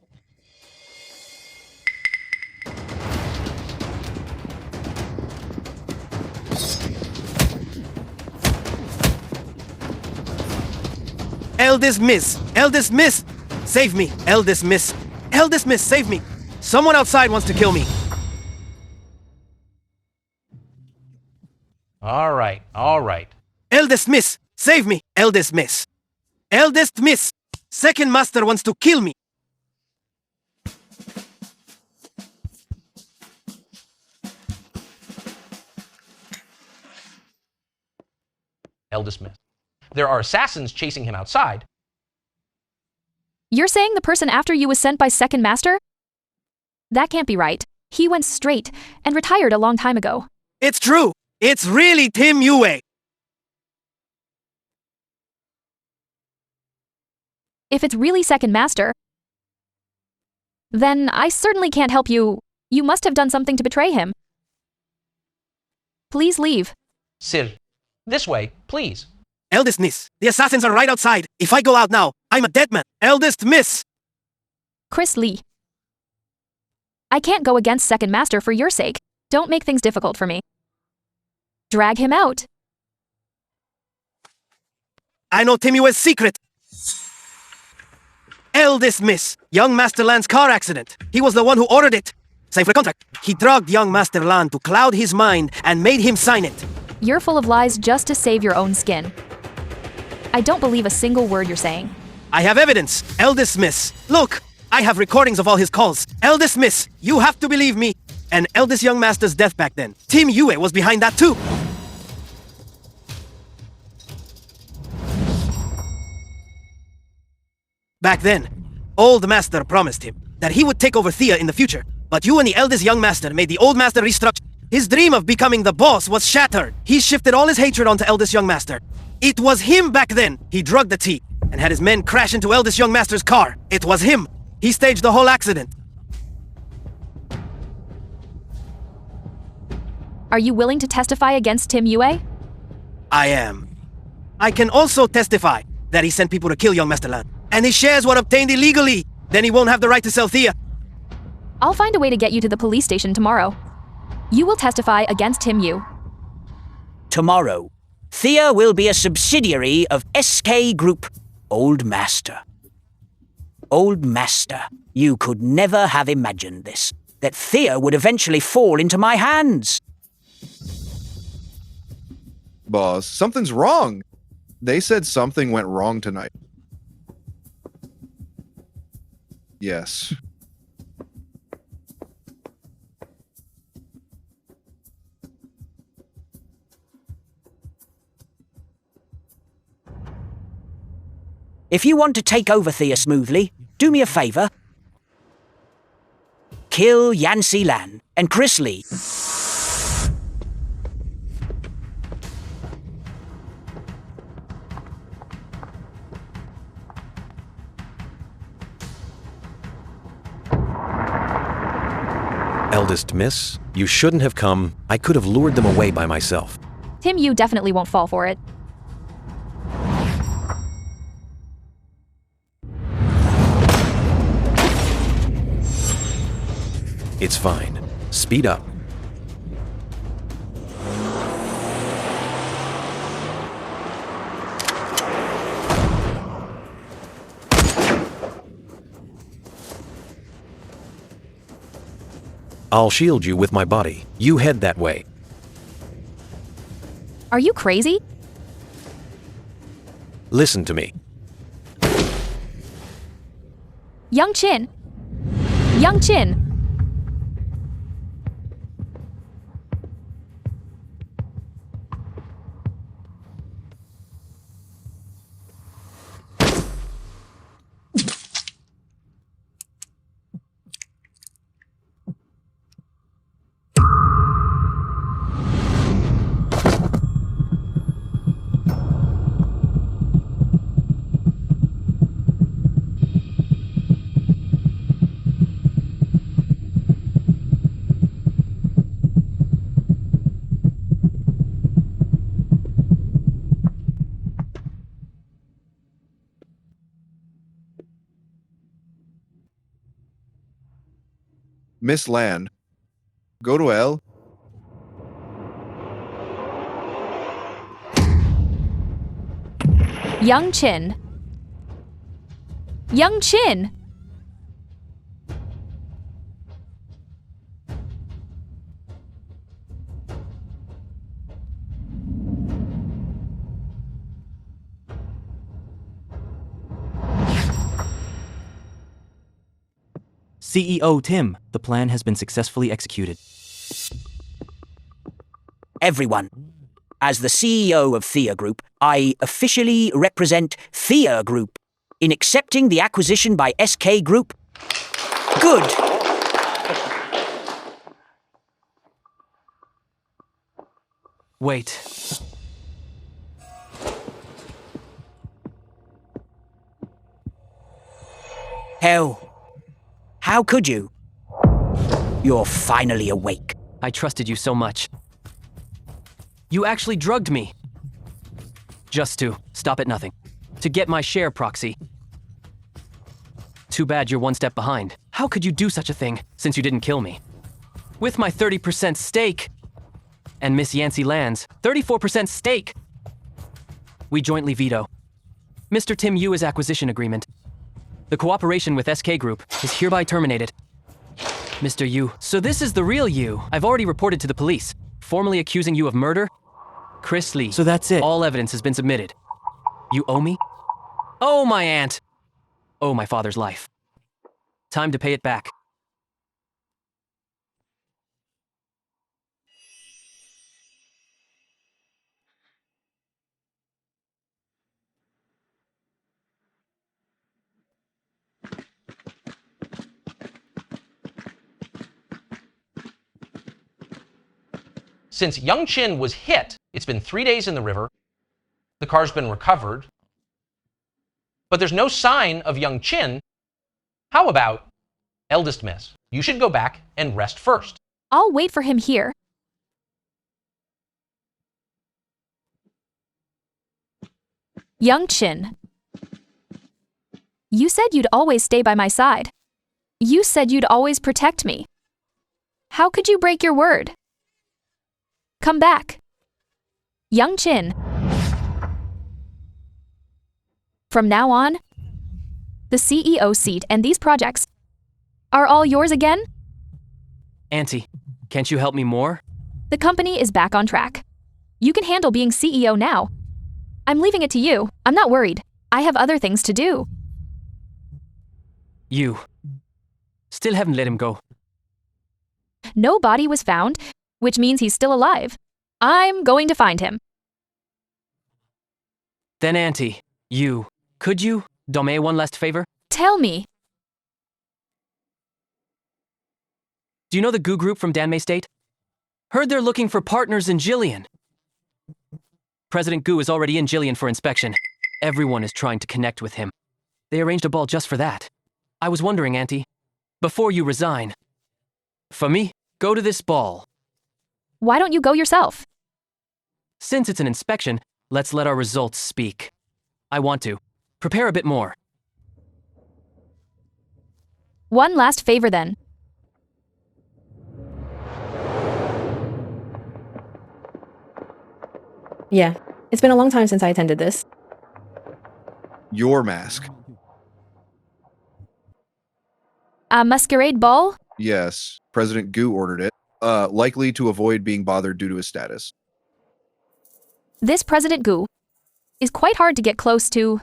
Eldest miss! Eldest miss! Save me! Eldest miss! Eldest miss, save me! Someone outside wants to kill me. All right, all right. Eldest miss! Save me! Eldest miss! Eldest miss! Second master wants to kill me! Eldest miss. There are assassins chasing him outside. You're saying the person after you was sent by Second Master? That can't be right. He went straight and retired a long time ago. It's true! It's really Tim Yue! If it's really Second Master, then I certainly can't help you. You must have done something to betray him. Please leave. Sir, this way, please. Eldest miss, the assassins are right outside. If I go out now, I'm a dead man. Eldest miss! Chris Lee. I can't go against Second Master for your sake. Don't make things difficult for me. Drag him out. I know Tim Yue's secret. Eldest miss, young Master Lan's car accident. He was the one who ordered it. Sign for a contract. He drugged young Master Lan to cloud his mind and made him sign it. You're full of lies just to save your own skin. I don't believe a single word you're saying. I have evidence. Eldest miss. Look, I have recordings of all his calls. Eldest miss, you have to believe me. And eldest young master's death back then. Tim Yue was behind that too. Back then, old master promised him that he would take over Thea in the future. But you and the eldest young master made the old master restructure. His dream of becoming the boss was shattered. He shifted all his hatred onto eldest young master. It was him back then. He drugged the tea and had his men crash into eldest young master's car. It was him. He staged the whole accident. Are you willing to testify against Tim Yue? I am. I can also testify that he sent people to kill young Master Lan. And his shares were obtained illegally. Then he won't have the right to sell Thea. I'll find a way to get you to the police station tomorrow. You will testify against Tim Yu. Tomorrow, Thea will be a subsidiary of SK Group. Old Master. Old Master, you could never have imagined this. That Thea would eventually fall into my hands. Boss, something's wrong. They said something went wrong tonight. Yes. If you want to take over Thea smoothly, do me a favor. Kill Yancy Lan and Chris Lee. Eldest miss, you shouldn't have come. I could have lured them away by myself. Tim Yu definitely won't fall for it. It's fine. Speed up. I'll shield you with my body. You head that way. Are you crazy? Listen to me. Young Chin! Young Chin! Miss Lan, go to L. Young Chin! Young Chin! CEO Tim, the plan has been successfully executed. Everyone, as the CEO of Thea Group, I officially represent Thea Group in accepting the acquisition by SK Group. Good. Wait. Hell. How could you? You're finally awake. I trusted you so much. You actually drugged me. Just to stop at nothing. To get my share, Proxy. Too bad you're one step behind. How could you do such a thing, since you didn't kill me? With my 30% stake, and Miss Yancy Land's 34% stake, we jointly veto Mr. Tim Yu's acquisition agreement. The cooperation with SK Group is hereby terminated. Mr. Yu, so this is the real you. I've already reported to the police, formally accusing you of murder. Chris Lee. So that's it. All evidence has been submitted. You owe me? Oh, my aunt. Oh, my father's life. Time to pay it back. Since Young Chin was hit, it's been 3 days in the river. The car's been recovered. But there's no sign of Young Chin. How about eldest miss? You should go back and rest first. I'll wait for him here. Young Chin. You said you'd always stay by my side. You said you'd always protect me. How could you break your word? Come back. Young Chin. From now on, the CEO seat and these projects are all yours again? Auntie, can't you help me more? The company is back on track. You can handle being CEO now. I'm leaving it to you. I'm not worried. I have other things to do. You still haven't let him go. No body was found, which means he's still alive. I'm going to find him. Then, Auntie, could you do me one last favor? Tell me. Do you know the Goo Group from Danmei State? Heard they're looking for partners in Jillian. President Goo is already in Jillian for inspection. Everyone is trying to connect with him. They arranged a ball just for that. I was wondering, Auntie, before you resign, for me, go to this ball. Why don't you go yourself? Since it's an inspection, let's let our results speak. I want to. Prepare a bit more. One last favor then. Yeah, it's been a long time since I attended this. Your mask. A masquerade ball? Yes, President Gu ordered it. Likely to avoid being bothered due to his status. This President Gu is quite hard to get close to.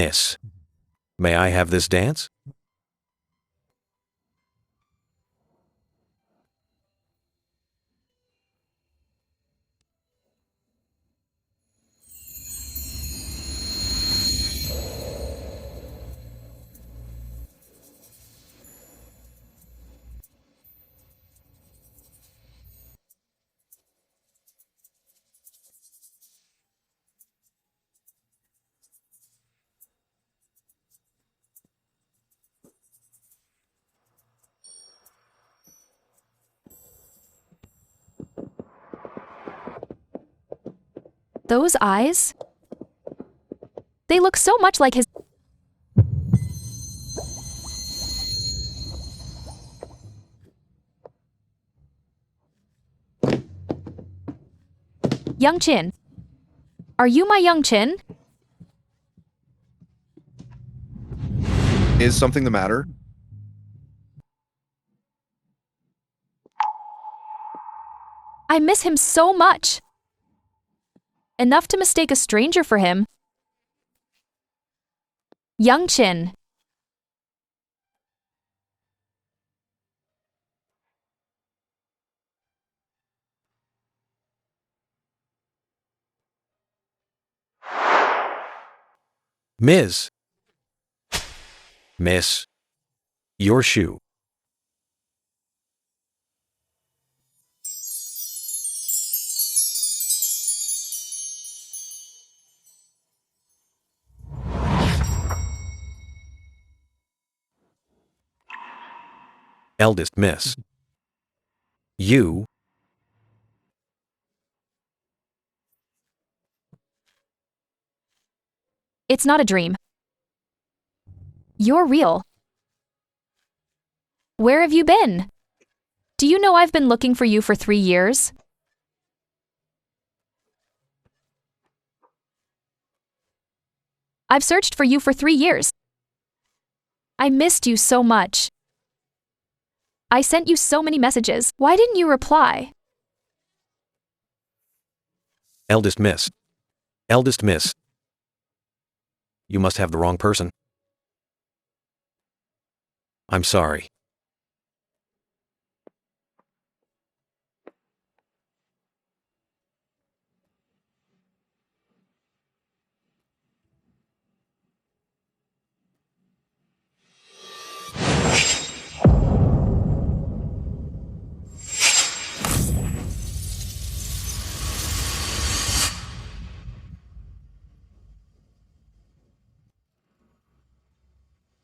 Miss, may I have this dance? Those eyes? They look so much like his. Young Chin. Are you my Young Chin? Is something the matter? I miss him so much. Enough to mistake a stranger for him. Young Chin. Miss. Miss, your shoe. Eldest Miss. You. It's not a dream. You're real. Where have you been? Do you know I've been looking for you for 3 years? I've searched for you for 3 years. I missed you so much. I sent you so many messages. Why didn't you reply? Eldest Miss. Eldest Miss. You must have the wrong person. I'm sorry.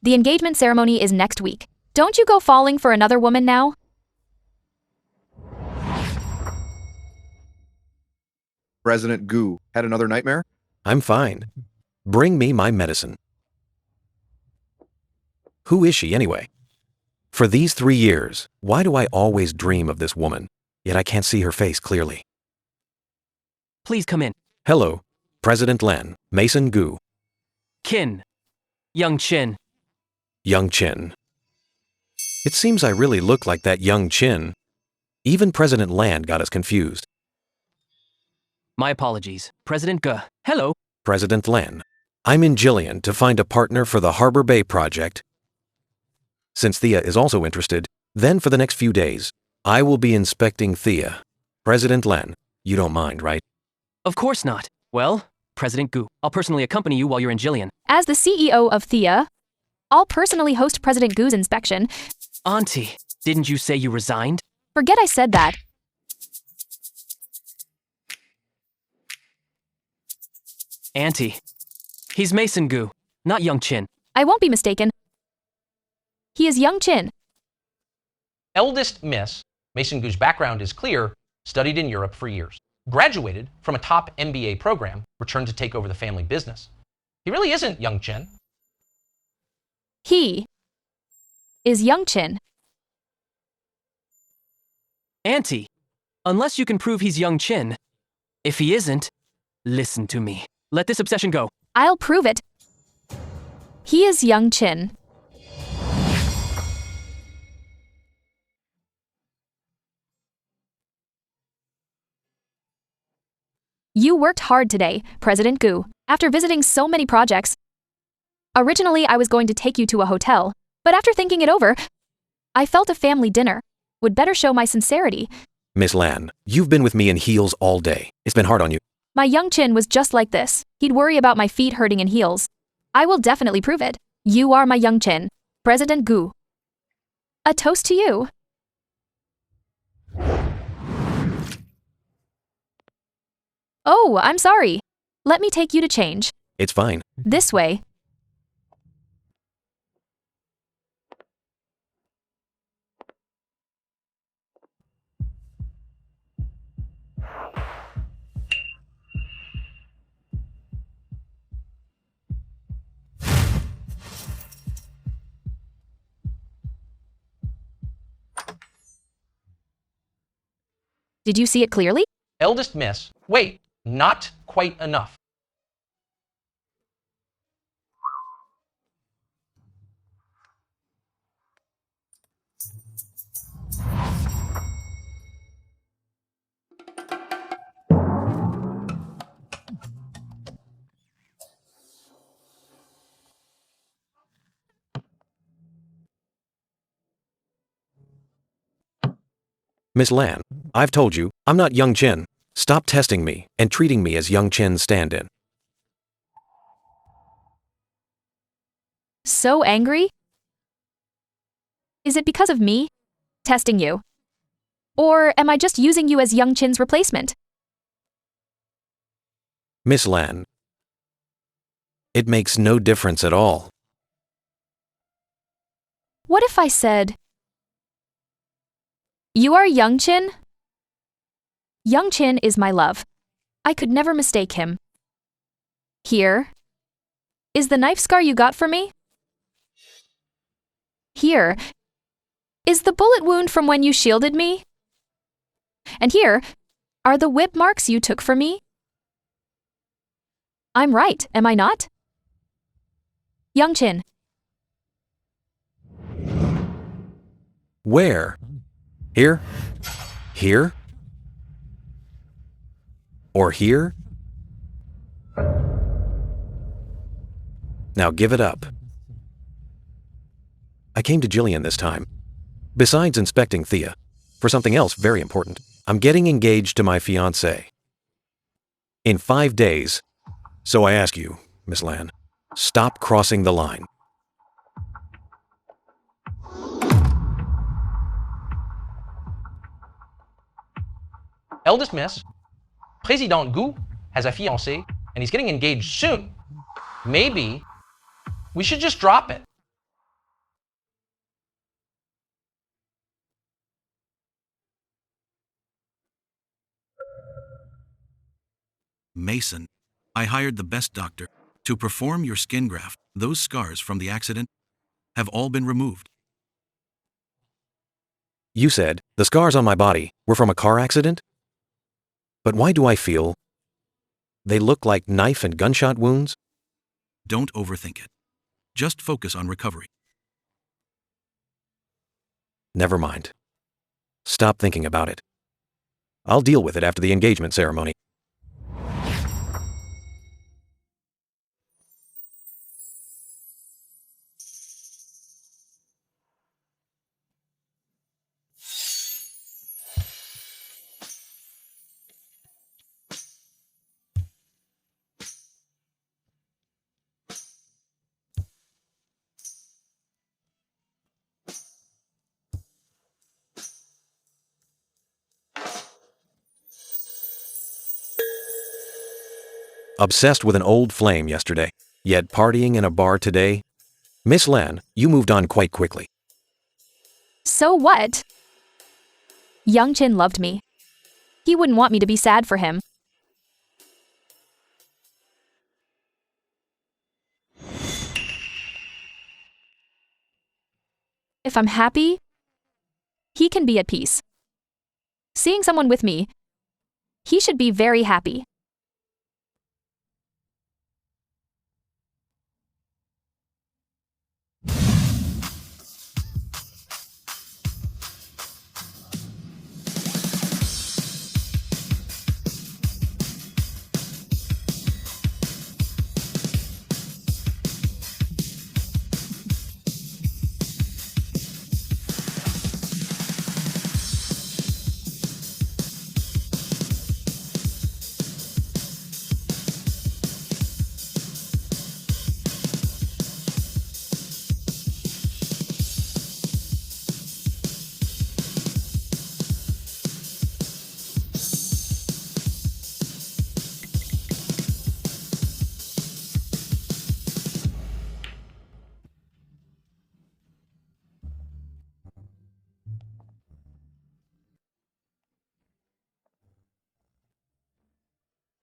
The engagement ceremony is next week. Don't you go falling for another woman now? President Gu had another nightmare? I'm fine. Bring me my medicine. Who is she anyway? For these 3 years, why do I always dream of this woman, yet I can't see her face clearly? Please come in. Hello, President Len, Mason Gu, Kin. Young Chin. Young Chin. It seems I really look like that Young Chin. Even President Land got us confused. My apologies. President G. Hello. President Len, I'm in Jillian to find a partner for the Harbor Bay project. Since Thea is also interested, then for the next few days, I will be inspecting Thea. President Len, you don't mind, right? Of course not. Well, President Gu, I'll personally accompany you while you're in Jillian. As the CEO of Thea, I'll personally host President Gu's inspection. Auntie, didn't you say you resigned? Forget I said that. Auntie, he's Mason Gu, not Young Chin. I won't be mistaken. He is Young Chin. Eldest Miss, Mason Gu's background is clear, studied in Europe for years. Graduated from a top MBA program, returned to take over the family business. He really isn't Young Chin. He is Young Chin. Auntie, unless you can prove he's Young Chin, if he isn't, listen to me. Let this obsession go. I'll prove it. He is Young Chin. You worked hard today, President Gu. After visiting so many projects, Originally, I was going to take you to a hotel, but after thinking it over, I felt a family dinner would better show my sincerity. Miss Lan, you've been with me in heels all day. It's been hard on you. My young Chin was just like this. He'd worry about my feet hurting in heels. I will definitely prove it. You are my young Chin, President Gu. A toast to you. Oh, I'm sorry. Let me take you to change. It's fine. This way. Did you see it clearly? Eldest miss. Wait, not quite enough. Miss Lan, I've told you, I'm not Young Chen. Stop testing me and treating me as Young Chen's stand-in. So angry? Is it because of me testing you? Or am I just using you as Young Chin's replacement? Miss Lan, it makes no difference at all. What if I said, you are Young Chin? Young Chin is my love. I could never mistake him. Here is the knife scar you got for me. Here is the bullet wound from when you shielded me. And here are the whip marks you took for me. I'm right, am I not? Young Chin. Where? Here? Here? Or here? Now give it up. I came to Jillian this time. Besides inspecting Thea, for something else very important. I'm getting engaged to my fiancée. In 5 days. So I ask you, Miss Lan, stop crossing the line. Eldest miss. President Gu has a fiancée and he's getting engaged soon. Maybe we should just drop it. Mason, I hired the best doctor to perform your skin graft. Those scars from the accident have all been removed. You said the scars on my body were from a car accident? But why do I feel they look like knife and gunshot wounds? Don't overthink it. Just focus on recovery. Never mind. Stop thinking about it. I'll deal with it after the engagement ceremony. Obsessed with an old flame yesterday, yet partying in a bar today? Miss Lan, you moved on quite quickly. So what? Young Chin loved me. He wouldn't want me to be sad for him. If I'm happy, he can be at peace. Seeing someone with me, he should be very happy.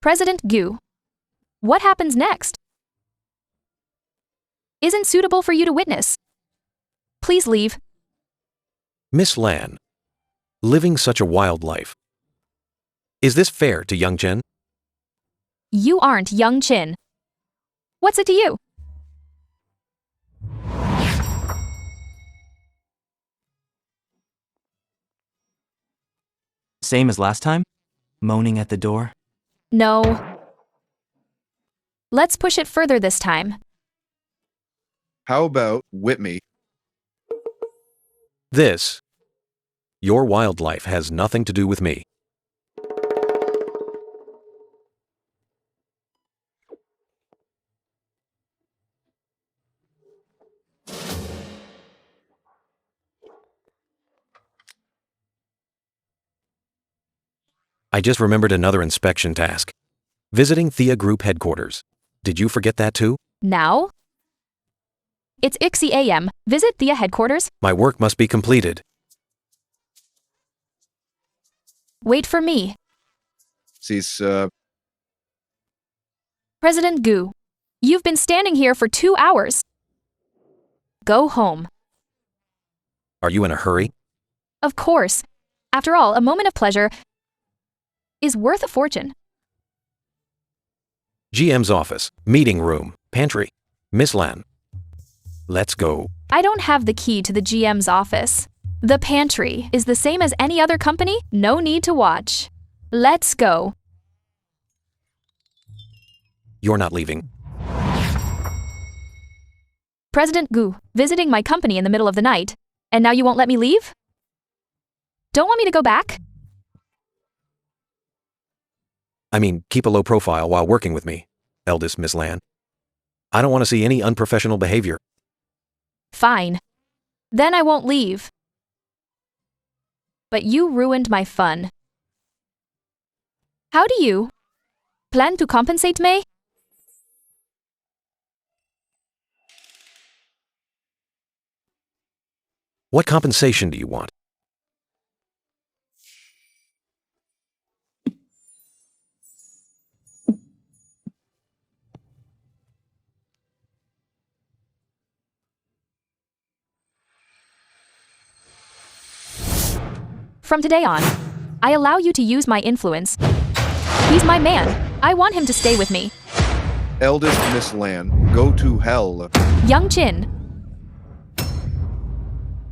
President Gu. What happens next? Isn't suitable for you to witness. Please leave. Miss Lan, living such a wild life. Is this fair to young Chen? You aren't young Chin. What's it to you? Same as last time? Moaning at the door? No. Let's push it further this time. How about whip me? This, your wild life has nothing to do with me. I just remembered another inspection task. Visiting Thea Group headquarters. Did you forget that too? Now? It's IXI AM. Visit Thea headquarters. My work must be completed. Wait for me. She's, President Gu. You've been standing here for 2 hours. Go home. Are you in a hurry? Of course. After all, a moment of pleasure is worth a fortune. GM's office, meeting room, pantry. Miss Lan. Let's go. I don't have the key to the GM's office. The pantry is the same as any other company. No need to watch. Let's go. You're not leaving. President Gu, visiting my company in the middle of the night, and now you won't let me leave? Don't want me to go back? I mean, keep a low profile while working with me, eldest Miss Lan. I don't want to see any unprofessional behavior. Fine. Then I won't leave. But you ruined my fun. How do you plan to compensate me? What compensation do you want? From today on, I allow you to use my influence. He's my man. I want him to stay with me. eldest Miss Lan, go to hell. Young Chin.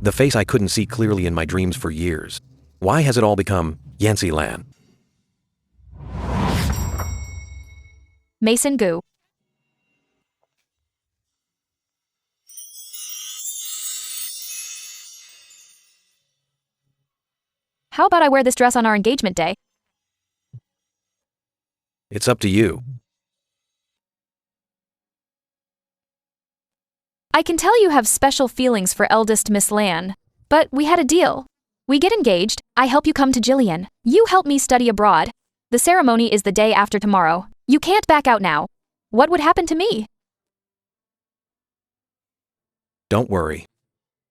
The face I couldn't see clearly in my dreams for years. Why has it all become Yancy Lan? Mason Gu. How about I wear this dress on our engagement day? It's up to you. I can tell you have special feelings for eldest Miss Lan, but we had a deal. We get engaged, I help you come to Jillian. You help me study abroad. The ceremony is the day after tomorrow. You can't back out now. What would happen to me? Don't worry.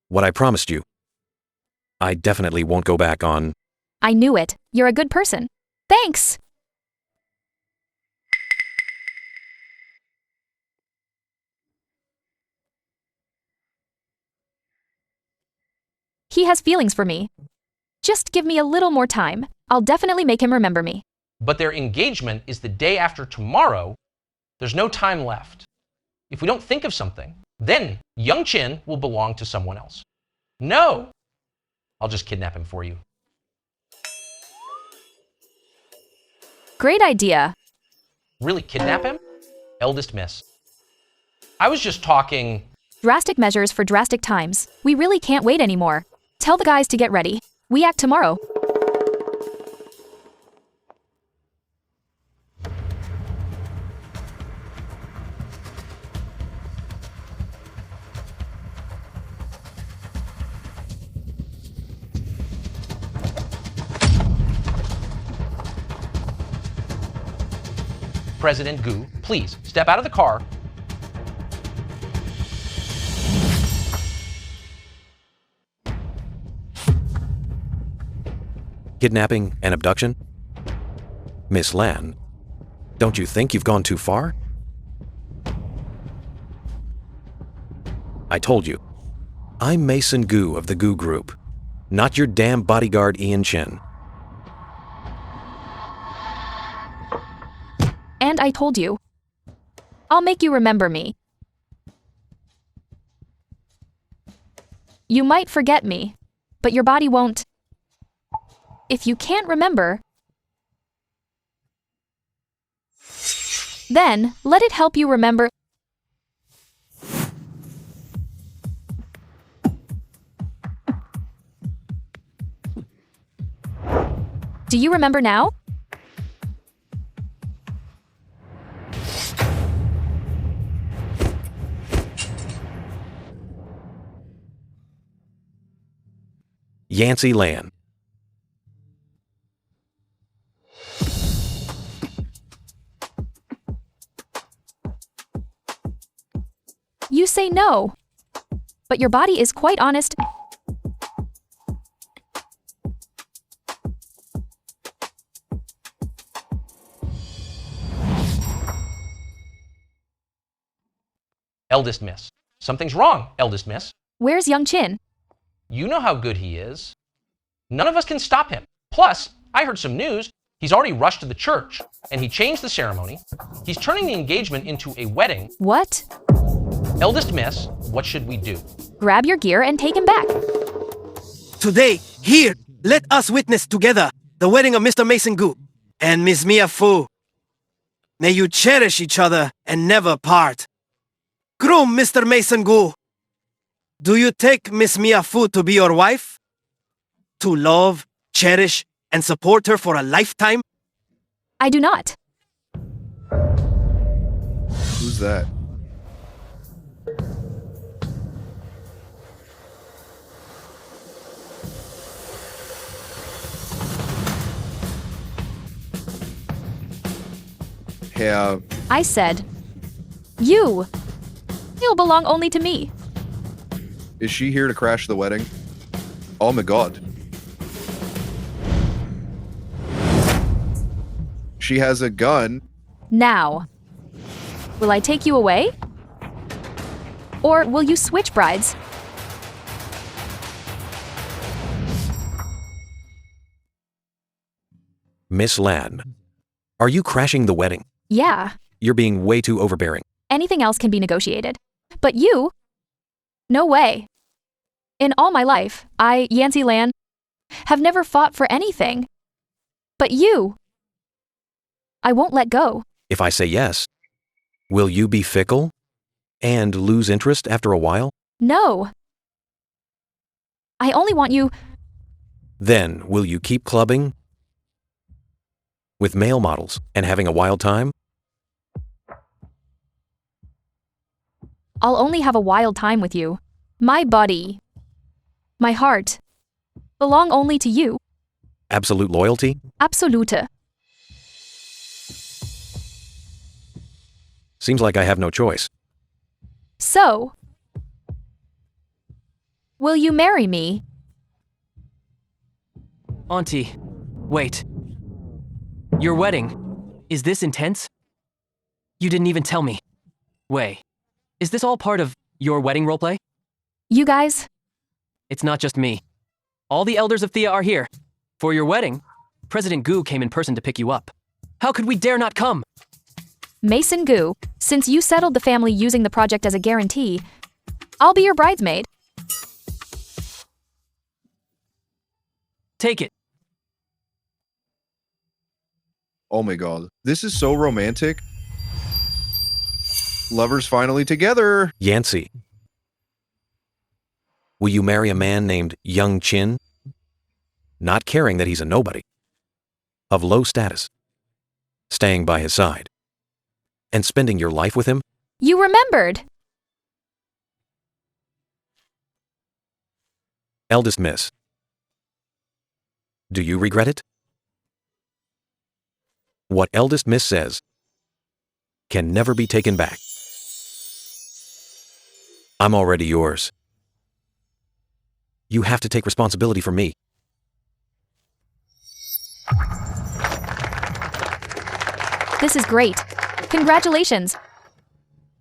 What I promised you. I definitely won't go back on. I knew it. You're a good person. Thanks! He has feelings for me. Just give me a little more time. I'll definitely make him remember me. But their engagement is the day after tomorrow. There's no time left. If we don't think of something, then Young Chin will belong to someone else. No! I'll just kidnap him for you. Great idea. Really kidnap him? Eldest Miss. I was just talking... Drastic measures for drastic times. We really can't wait anymore. Tell the guys to get ready. We act tomorrow. President Gu, please step out of the car. Kidnapping and abduction? Miss Lan, Don't you think you've gone too far? I told you. I'm Mason Gu of the Gu Group, not your damn bodyguard Ian Chin. And I told you. I'll make you remember me. You might forget me, but your body won't. If you can't remember, then let it help you remember. Do you remember now? Yancy Lan. You say no, but your body is quite honest. Eldest Miss. Something's wrong, Eldest Miss. Where's Young Chin? You know how good he is. None of us can stop him. Plus, I heard some news. He's already rushed to the church, and he changed the ceremony. He's turning the engagement into a wedding. What? Eldest Miss, what should we do? Grab your gear and take him back. Today, here, let us witness together the wedding of Mr. Mason Gu and Miss Mia Fu. May you cherish each other and never part. Groom Mr. Mason Gu, do you take Miss Mia Fu to be your wife? To love, cherish, and support her for a lifetime? I do not. Who's that? Yeah. I said, you. You'll belong only to me. Is she here to crash the wedding? Oh my god. She has a gun. Now, will I take you away? Or will you switch brides? Miss Lan, are you crashing the wedding? Yeah, You're being way too overbearing. anything else can be negotiated. But you? No way. In all my life, I, Yancy Lan, have never fought for anything. But you, I won't let go. If I say yes, will you be fickle and lose interest after a while? No. I only want you. Then will you keep clubbing with male models and having a wild time? I'll only have a wild time with you. My body, my heart, belong only to you. Absolute loyalty? Absolute. Seems like I have no choice. So, will you marry me? Auntie, wait. Your wedding, is this intense? You didn't even tell me. Wait, is this all part of your wedding roleplay? You guys? It's not just me. All the elders of Thea are here. For your wedding, President Gu came in person to pick you up. How could we dare not come? Mason Gu, since you settled the family using the project as a guarantee, I'll be your bridesmaid. Take it. Oh my god. This is so romantic. Lovers finally together. Yancy, will you marry a man named Young Chin? Not caring that he's a nobody, of low status, staying by his side, and spending your life with him? You remembered. Eldest Miss, do you regret it? What Eldest Miss says can never be taken back. I'm already yours. You have to take responsibility for me. This is great. Congratulations.